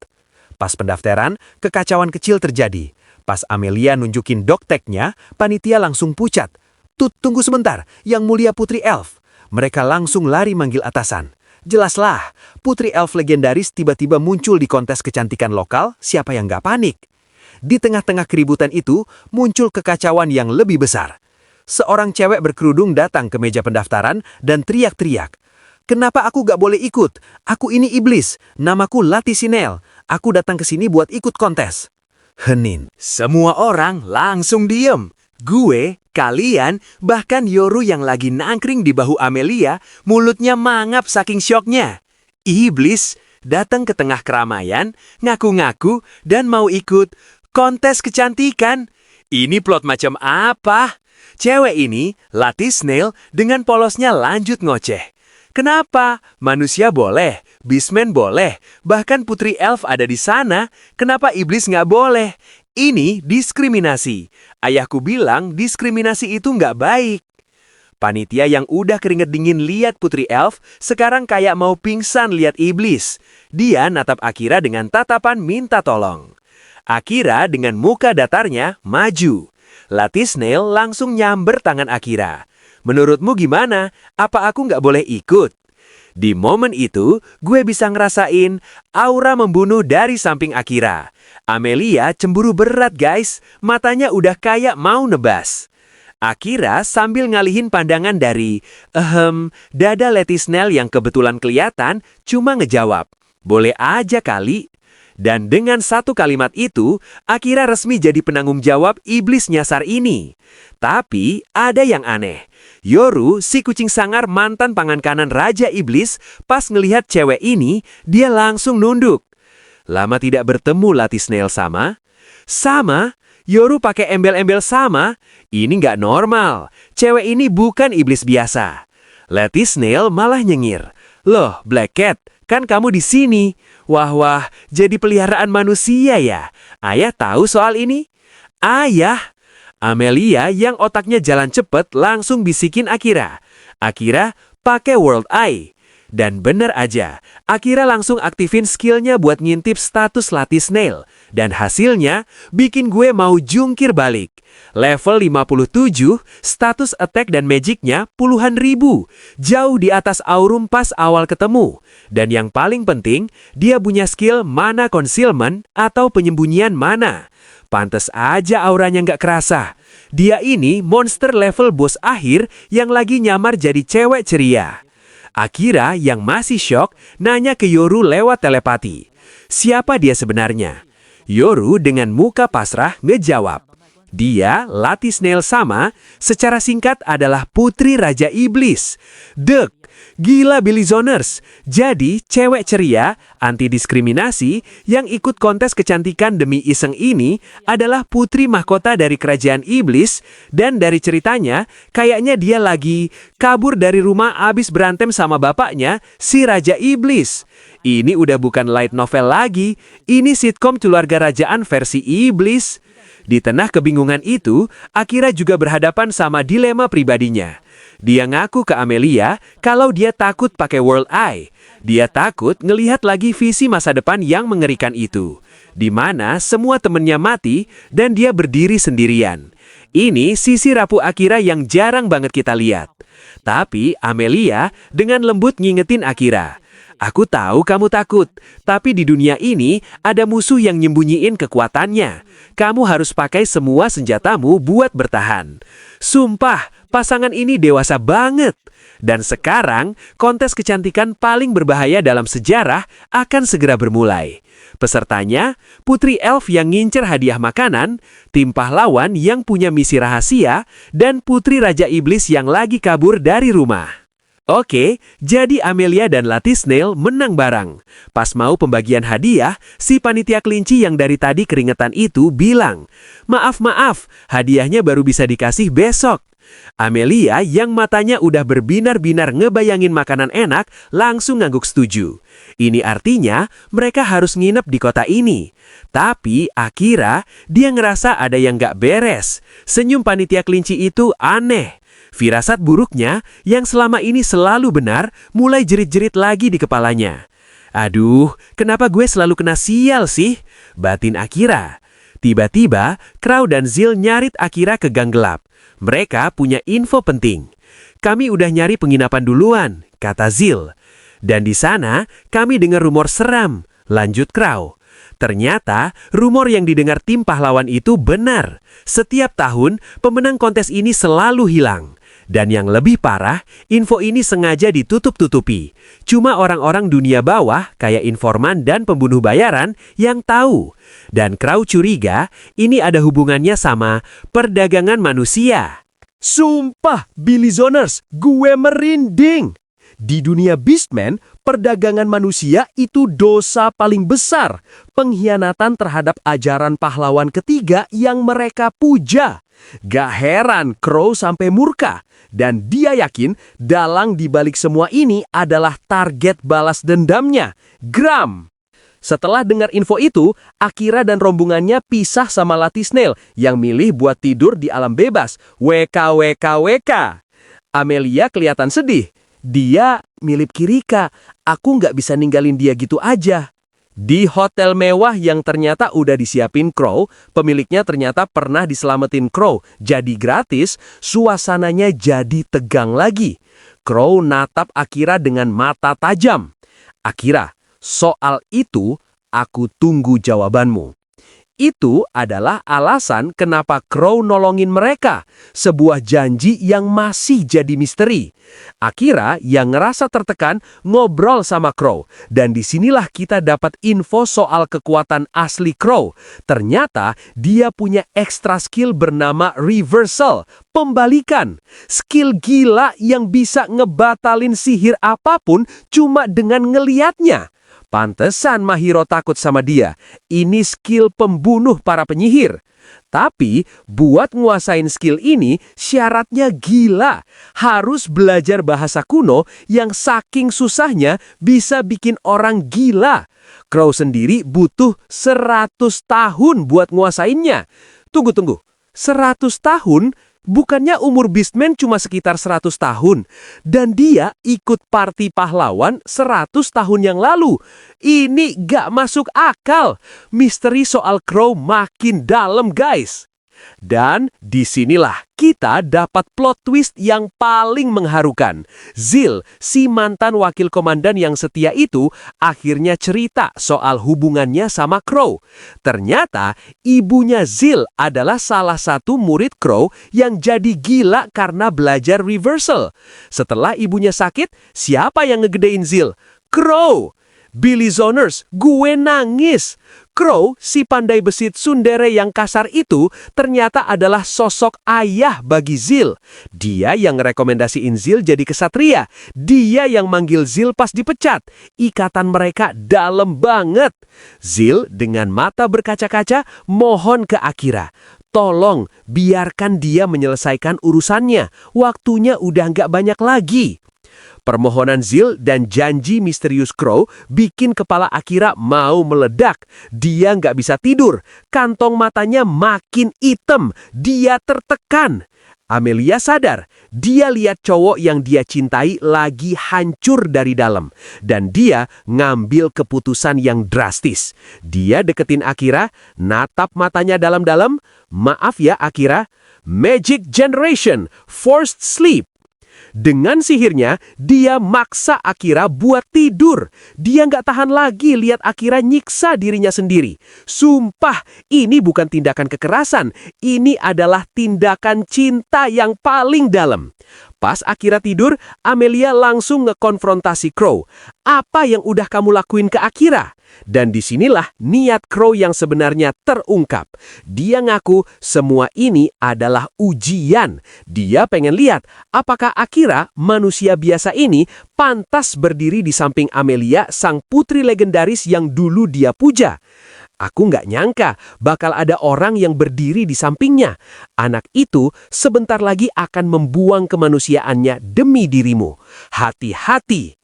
Pas pendaftaran, kekacauan kecil terjadi. Pas Amelia nunjukin dokteknya, panitia langsung pucat. Tunggu sebentar, yang mulia Putri Elf. Mereka langsung lari manggil atasan. Jelaslah, Putri Elf legendaris tiba-tiba muncul di kontes kecantikan lokal, siapa yang gak panik? Di tengah-tengah keributan itu, muncul kekacauan yang lebih besar. Seorang cewek berkerudung datang ke meja pendaftaran dan teriak-teriak. Kenapa aku gak boleh ikut? Aku ini iblis, namaku Latisinel. Aku datang ke sini buat ikut kontes. Henin. Semua orang langsung diem. Gue, kalian, bahkan Yoru yang lagi nangkring di bahu Amelia, mulutnya mangap saking syoknya. Iblis datang ke tengah keramaian, ngaku-ngaku, dan mau ikut kontes kecantikan. Ini plot macam apa? Cewek ini, Latisnail, dengan polosnya lanjut ngoceh. Kenapa? Manusia boleh, Beastman boleh, bahkan Putri Elf ada di sana. Kenapa iblis nggak boleh? Ini diskriminasi. Ayahku bilang diskriminasi itu nggak baik. Panitia yang udah keringet dingin lihat Putri Elf, sekarang kayak mau pingsan lihat iblis. Dia natap Akira dengan tatapan minta tolong. Akira dengan muka datarnya maju. Latisnail langsung nyamber tangan Akira. Menurutmu gimana? Apa aku nggak boleh ikut? Di momen itu, gue bisa ngerasain aura membunuh dari samping Akira. Amelia cemburu berat guys, matanya udah kayak mau nebas. Akira sambil ngalihin pandangan dari, dada Latisnail yang kebetulan kelihatan, cuma ngejawab, boleh aja kali. Dan dengan satu kalimat itu, Akira resmi jadi penanggung jawab iblis nyasar ini. Tapi ada yang aneh. Yoru, si kucing sangar mantan pangan kanan Raja Iblis, pas ngelihat cewek ini, dia langsung nunduk. Lama tidak bertemu Latisnail sama? Sama? Yoru pakai embel-embel sama? Ini nggak normal. Cewek ini bukan iblis biasa. Latisnail malah nyengir. Loh, Black Cat, kan kamu di sini. Wah, jadi peliharaan manusia ya? Ayah tahu soal ini? Ayah? Amelia yang otaknya jalan cepet langsung bisikin Akira. Akira pakai World Eye. Dan bener aja, Akira langsung aktifin skillnya buat ngintip status Latisnail. Dan hasilnya bikin gue mau jungkir balik. Level 57, status attack dan magicnya puluhan ribu. Jauh di atas Aurum pas awal ketemu. Dan yang paling penting, dia punya skill mana concealment atau penyembunyian mana. Pantes aja auranya nggak kerasa. Dia ini monster level bos akhir yang lagi nyamar jadi cewek ceria. Akira yang masih shock nanya ke Yoru lewat telepati. Siapa dia sebenarnya? Yoru dengan muka pasrah ngejawab. Dia, Lati Snail sama, secara singkat adalah putri Raja Iblis. Dek, gila Billy Zoners. Jadi, cewek ceria, anti diskriminasi, yang ikut kontes kecantikan demi iseng ini adalah putri mahkota dari kerajaan iblis, dan dari ceritanya, kayaknya dia lagi kabur dari rumah abis berantem sama bapaknya, si Raja Iblis. Ini udah bukan light novel lagi, ini sitkom keluarga rajaan versi iblis. Di tengah kebingungan itu, Akira juga berhadapan sama dilema pribadinya. Dia ngaku ke Amelia kalau dia takut pakai World Eye. Dia takut ngelihat lagi visi masa depan yang mengerikan itu, di mana semua temennya mati dan dia berdiri sendirian. Ini sisi rapuh Akira yang jarang banget kita lihat. Tapi Amelia dengan lembut ngingetin Akira, "Aku tahu kamu takut, tapi di dunia ini ada musuh yang nyembunyiin kekuatannya. Kamu harus pakai semua senjatamu buat bertahan." Sumpah, pasangan ini dewasa banget. Dan sekarang, kontes kecantikan paling berbahaya dalam sejarah akan segera bermulai. Pesertanya, Putri Elf yang ngincer hadiah makanan, tim pahlawan yang punya misi rahasia, dan Putri Raja Iblis yang lagi kabur dari rumah. Oke, jadi Amelia dan Lati Snail menang bareng. Pas mau pembagian hadiah, si panitia kelinci yang dari tadi keringetan itu bilang, "Maaf, hadiahnya baru bisa dikasih besok." Amelia yang matanya udah berbinar-binar ngebayangin makanan enak langsung ngangguk setuju. Ini artinya mereka harus nginep di kota ini. Tapi Akira, dia ngerasa ada yang gak beres. Senyum panitia kelinci itu aneh. Firasat buruknya yang selama ini selalu benar mulai jerit-jerit lagi di kepalanya. "Aduh, kenapa gue selalu kena sial sih?" batin Akira. Tiba-tiba, Crow dan Zil nyarit Akira ke gang gelap. Mereka punya info penting. "Kami udah nyari penginapan duluan," kata Zil. "Dan di sana, kami dengar rumor seram," lanjut Crow. Ternyata, rumor yang didengar tim pahlawan itu benar. Setiap tahun, pemenang kontes ini selalu hilang. Dan yang lebih parah, info ini sengaja ditutup-tutupi. Cuma orang-orang dunia bawah, kayak informan dan pembunuh bayaran, yang tahu. Dan Crow curiga, ini ada hubungannya sama perdagangan manusia. Sumpah, Billy Zoners, gue merinding. Di dunia Beastman, perdagangan manusia itu dosa paling besar. Pengkhianatan terhadap ajaran pahlawan ketiga yang mereka puja. Gak heran Crow sampai murka. Dan dia yakin dalang di balik semua ini adalah target balas dendamnya, Gram. Setelah dengar info itu, Akira dan rombongannya pisah sama Lati Snail yang milih buat tidur di alam bebas. WKWKWK. Amelia kelihatan sedih. Dia milih Kirika. Aku nggak bisa ninggalin dia gitu aja. Di hotel mewah yang ternyata udah disiapin Crow, pemiliknya ternyata pernah diselamatin Crow. Jadi gratis, suasananya jadi tegang lagi. Crow natap Akira dengan mata tajam. "Akira, soal itu aku tunggu jawabanmu." Itu adalah alasan kenapa Crow nolongin mereka. Sebuah janji yang masih jadi misteri. Akira yang ngerasa tertekan ngobrol sama Crow. Dan disinilah kita dapat info soal kekuatan asli Crow. Ternyata dia punya extra skill bernama Reversal, pembalikan. Skill gila yang bisa ngebatalin sihir apapun cuma dengan ngeliatnya. Pantesan Mahiro takut sama dia. Ini skill pembunuh para penyihir. Tapi buat nguasain skill ini syaratnya gila. Harus belajar bahasa kuno yang saking susahnya bisa bikin orang gila. Crow sendiri butuh 100 tahun buat nguasainnya. Tunggu. 100 tahun? Bukannya umur Beastman cuma sekitar 100 tahun. Dan dia ikut party pahlawan 100 tahun yang lalu. Ini gak masuk akal. Misteri soal Crow makin dalam, guys. Dan disinilah kita dapat plot twist yang paling mengharukan. Zil, si mantan wakil komandan yang setia itu, akhirnya cerita soal hubungannya sama Crow. Ternyata ibunya Zil adalah salah satu murid Crow yang jadi gila karena belajar reversal. Setelah ibunya sakit, siapa yang ngegedein Zil? Crow! Billy Zoners, gue nangis. Crow, si pandai besi tsundere yang kasar itu, ternyata adalah sosok ayah bagi Zil. Dia yang rekomendasiin Zil jadi kesatria. Dia yang manggil Zil pas dipecat. Ikatan mereka dalam banget. Zil dengan mata berkaca-kaca mohon ke Akira. Tolong, biarkan dia menyelesaikan urusannya. Waktunya udah nggak banyak lagi. Permohonan Zil dan janji misterius Crow bikin kepala Akira mau meledak. Dia nggak bisa tidur. Kantong matanya makin hitam. Dia tertekan. Amelia sadar, dia lihat cowok yang dia cintai lagi hancur dari dalam. Dan dia ngambil keputusan yang drastis. Dia deketin Akira, natap matanya dalam-dalam. Maaf ya Akira, Magic Generation, Forced Sleep. Dengan sihirnya, dia maksa Akira buat tidur. Dia nggak tahan lagi lihat Akira nyiksa dirinya sendiri. Sumpah, ini bukan tindakan kekerasan. Ini adalah tindakan cinta yang paling dalam. Pas Akira tidur, Amelia langsung ngekonfrontasi Crow. Apa yang udah kamu lakuin ke Akira? Dan disinilah niat Crow yang sebenarnya terungkap. Dia ngaku semua ini adalah ujian. Dia pengen lihat apakah Akira, manusia biasa ini, pantas berdiri di samping Amelia, sang putri legendaris yang dulu dia puja. Aku nggak nyangka bakal ada orang yang berdiri di sampingnya. Anak itu sebentar lagi akan membuang kemanusiaannya demi dirimu. Hati-hati.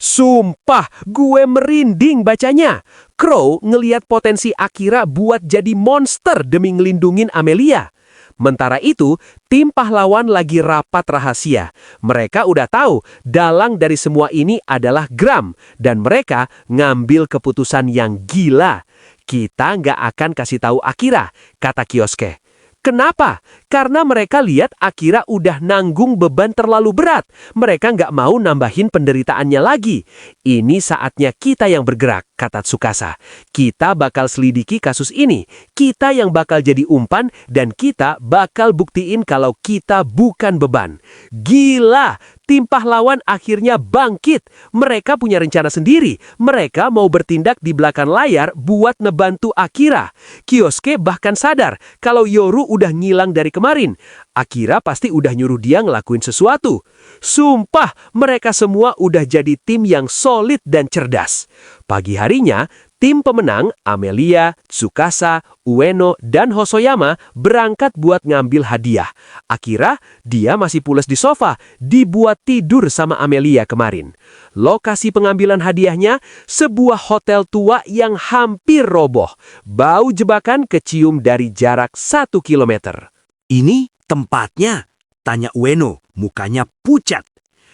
Sumpah, gue merinding bacanya. Crow ngeliat potensi Akira buat jadi monster demi ngelindungin Amelia. Mentara itu, tim pahlawan lagi rapat rahasia. Mereka udah tahu dalang dari semua ini adalah Gram. Dan mereka ngambil keputusan yang gila. Kita nggak akan kasih tahu Akira, kata Kyosuke. Kenapa? Karena mereka lihat Akira udah nanggung beban terlalu berat. Mereka nggak mau nambahin penderitaannya lagi. Ini saatnya kita yang bergerak, kata Tsukasa. Kita bakal selidiki kasus ini. Kita yang bakal jadi umpan dan kita bakal buktiin kalau kita bukan beban. Gila! Tim pahlawan akhirnya bangkit. Mereka punya rencana sendiri. Mereka mau bertindak di belakang layar buat ngebantu Akira. Kyosuke bahkan sadar kalau Yoru udah ngilang dari kemarin. Akira pasti udah nyuruh dia ngelakuin sesuatu. Sumpah, mereka semua udah jadi tim yang solid dan cerdas. Pagi harinya, tim pemenang Amelia, Tsukasa, Ueno, dan Hosoyama berangkat buat ngambil hadiah. Akira, dia masih pules di sofa, dibuat tidur sama Amelia kemarin. Lokasi pengambilan hadiahnya, sebuah hotel tua yang hampir roboh. Bau jebakan kecium dari jarak 1 kilometer. Ini tempatnya, tanya Ueno, mukanya pucat.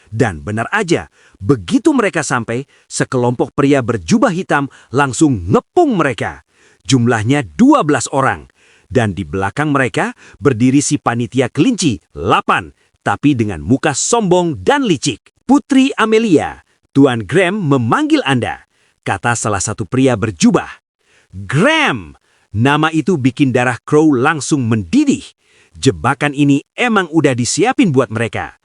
Dan benar aja, begitu mereka sampai, sekelompok pria berjubah hitam langsung ngepung mereka. Jumlahnya 12 orang. Dan di belakang mereka berdiri si panitia kelinci, 8, tapi dengan muka sombong dan licik. Putri Amelia, Tuan Gram memanggil Anda, kata salah satu pria berjubah. Gram! Nama itu bikin darah Crow langsung mendidih. Jebakan ini emang udah disiapin buat mereka.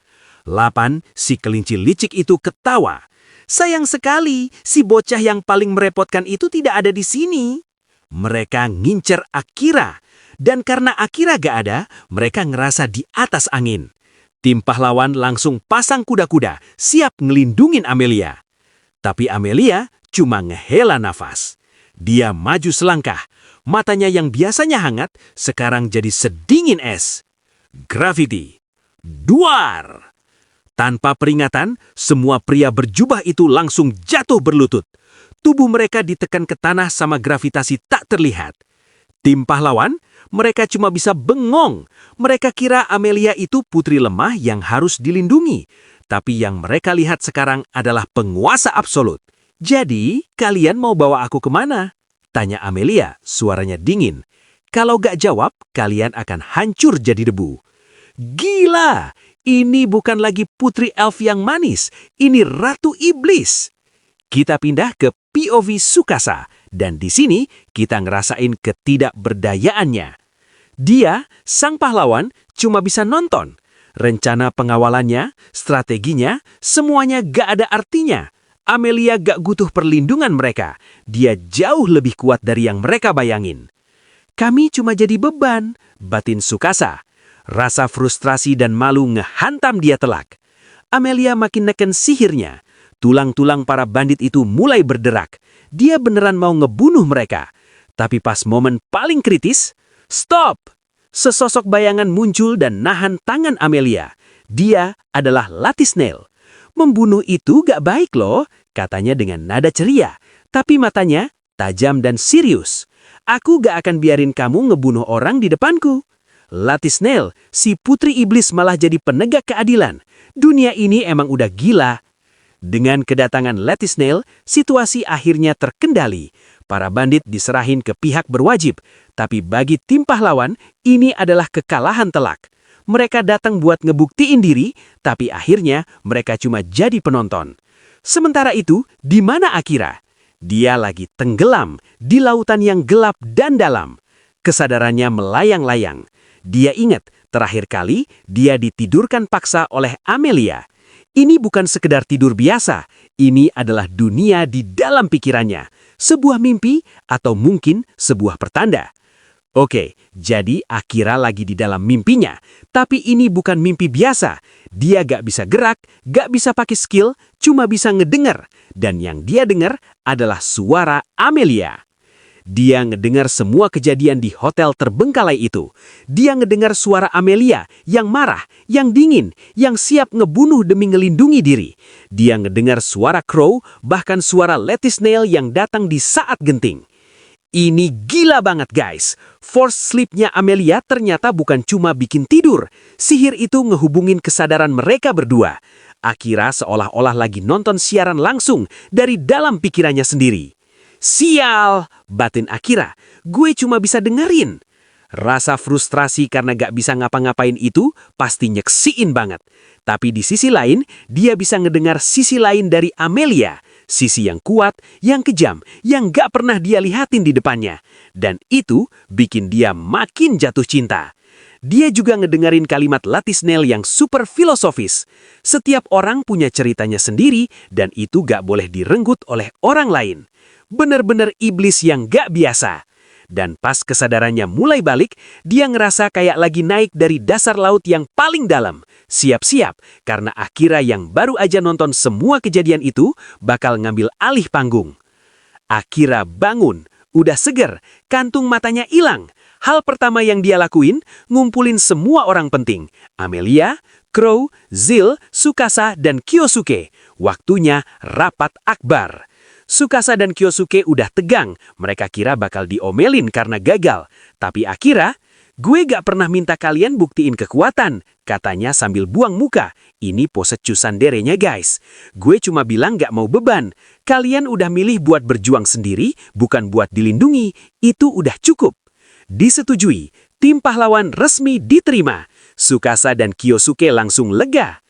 8, si kelinci licik itu ketawa. Sayang sekali, si bocah yang paling merepotkan itu tidak ada di sini. Mereka ngincer Akira. Dan karena Akira gak ada, mereka ngerasa di atas angin. Tim pahlawan langsung pasang kuda-kuda, siap ngelindungin Amelia. Tapi Amelia cuma ngehela nafas. Dia maju selangkah. Matanya yang biasanya hangat, sekarang jadi sedingin es. Gravity. Duar! Tanpa peringatan, semua pria berjubah itu langsung jatuh berlutut. Tubuh mereka ditekan ke tanah sama gravitasi tak terlihat. Tim pahlawan, mereka cuma bisa bengong. Mereka kira Amelia itu putri lemah yang harus dilindungi. Tapi yang mereka lihat sekarang adalah penguasa absolut. Jadi, kalian mau bawa aku kemana? Tanya Amelia, suaranya dingin. Kalau gak jawab, kalian akan hancur jadi debu. Gila! Ini bukan lagi putri elf yang manis, ini ratu iblis. Kita pindah ke POV Tsukasa, dan di sini kita ngerasain ketidakberdayaannya. Dia, sang pahlawan, cuma bisa nonton. Rencana pengawalannya, strateginya, semuanya gak ada artinya. Amelia gak butuh perlindungan mereka. Dia jauh lebih kuat dari yang mereka bayangin. Kami cuma jadi beban, batin Tsukasa. Rasa frustrasi dan malu ngehantam dia telak. Amelia makin neken sihirnya. Tulang-tulang para bandit itu mulai berderak. Dia beneran mau ngebunuh mereka. Tapi pas momen paling kritis, stop! Sesosok bayangan muncul dan nahan tangan Amelia. Dia adalah Latisnail. Membunuh itu gak baik loh, katanya dengan nada ceria. Tapi matanya tajam dan serius. Aku gak akan biarin kamu ngebunuh orang di depanku. Latisnail, si putri iblis malah jadi penegak keadilan. Dunia ini emang udah gila. Dengan kedatangan Latisnail, situasi akhirnya terkendali. Para bandit diserahin ke pihak berwajib. Tapi bagi tim pahlawan, ini adalah kekalahan telak. Mereka datang buat ngebuktiin diri, tapi akhirnya mereka cuma jadi penonton. Sementara itu, di mana Akira? Dia lagi tenggelam di lautan yang gelap dan dalam. Kesadarannya melayang-layang. Dia ingat, terakhir kali dia ditidurkan paksa oleh Amelia. Ini bukan sekedar tidur biasa, ini adalah dunia di dalam pikirannya. Sebuah mimpi atau mungkin sebuah pertanda. Oke, jadi Akira lagi di dalam mimpinya. Tapi ini bukan mimpi biasa. Dia gak bisa gerak, gak bisa pakai skill, cuma bisa ngedenger. Dan yang dia dengar adalah suara Amelia. Dia ngedengar semua kejadian di hotel terbengkalai itu. Dia ngedengar suara Amelia yang marah, yang dingin, yang siap ngebunuh demi ngelindungi diri. Dia ngedengar suara Crow, bahkan suara Latisnail yang datang di saat genting. Ini gila banget guys. Force sleep-nya Amelia ternyata bukan cuma bikin tidur. Sihir itu ngehubungin kesadaran mereka berdua. Akira seolah-olah lagi nonton siaran langsung dari dalam pikirannya sendiri. Sial, batin Akira. Gue cuma bisa dengerin. Rasa frustrasi karena gak bisa ngapa-ngapain itu pasti nyeksiin banget. Tapi di sisi lain, dia bisa ngedengar sisi lain dari Amelia. Sisi yang kuat, yang kejam, yang gak pernah dia lihatin di depannya. Dan itu bikin dia makin jatuh cinta. Dia juga ngedengerin kalimat Latisnail yang super filosofis. Setiap orang punya ceritanya sendiri dan itu gak boleh direnggut oleh orang lain. Bener-bener iblis yang gak biasa. Dan pas kesadarannya mulai balik, dia ngerasa kayak lagi naik dari dasar laut yang paling dalam. Siap-siap, karena Akira yang baru aja nonton semua kejadian itu bakal ngambil alih panggung. Akira bangun, udah seger, kantung matanya hilang. Hal pertama yang dia lakuin, ngumpulin semua orang penting. Amelia, Crow, Zil, Tsukasa, dan Kyosuke. Waktunya rapat akbar. Tsukasa dan Kyosuke udah tegang. Mereka kira bakal diomelin karena gagal. Tapi Akira, gue gak pernah minta kalian buktiin kekuatan, katanya sambil buang muka. Ini pose Tsusanderenya guys. Gue cuma bilang gak mau beban. Kalian udah milih buat berjuang sendiri, bukan buat dilindungi. Itu udah cukup. Disetujui, tim pahlawan resmi diterima. Tsukasa dan Kyosuke langsung lega.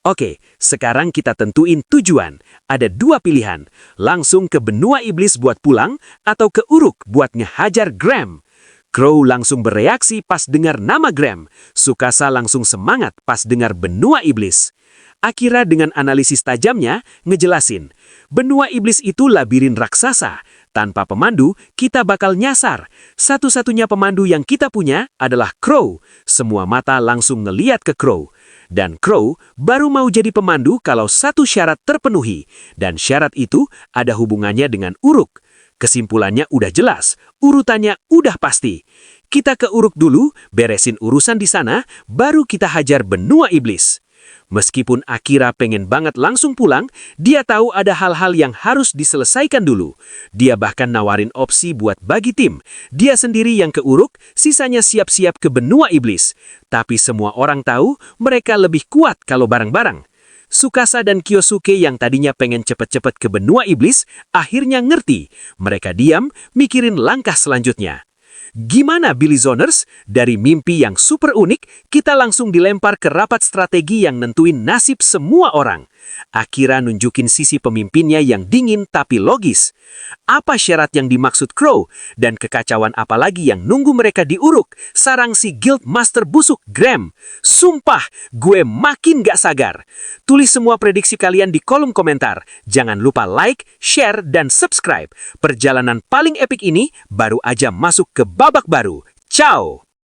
Oke, sekarang kita tentuin tujuan. Ada dua pilihan, langsung ke benua iblis buat pulang atau ke Uruk buat ngehajar Graham. Crow langsung bereaksi pas dengar nama Graham. Tsukasa langsung semangat pas dengar benua iblis. Akira dengan analisis tajamnya ngejelasin, benua iblis itu labirin raksasa. Tanpa pemandu, kita bakal nyasar. Satu-satunya pemandu yang kita punya adalah Crow. Semua mata langsung ngeliat ke Crow. Dan Crow baru mau jadi pemandu kalau satu syarat terpenuhi. Dan syarat itu ada hubungannya dengan Uruk. Kesimpulannya udah jelas, urutannya udah pasti. Kita ke Uruk dulu, beresin urusan di sana, baru kita hajar benua iblis. Meskipun Akira pengen banget langsung pulang, dia tahu ada hal-hal yang harus diselesaikan dulu. Dia bahkan nawarin opsi buat bagi tim. Dia sendiri yang ke Uruk, sisanya siap-siap ke benua iblis. Tapi semua orang tahu mereka lebih kuat kalau bareng-bareng. Tsukasa dan Kyosuke yang tadinya pengen cepet-cepet ke benua iblis, akhirnya ngerti. Mereka diam, mikirin langkah selanjutnya. Gimana Billy Zoners? Dari mimpi yang super unik, kita langsung dilempar ke rapat strategi yang nentuin nasib semua orang. Akira nunjukin sisi pemimpinnya yang dingin tapi logis. Apa syarat yang dimaksud Crow? Dan kekacauan apa lagi yang nunggu mereka diuruk? Sarang si Guild Master busuk Graham. Sumpah, gue makin gak sagar. Tulis semua prediksi kalian di kolom komentar. Jangan lupa like, share, dan subscribe. Perjalanan paling epik ini baru aja masuk ke babak baru. Ciao!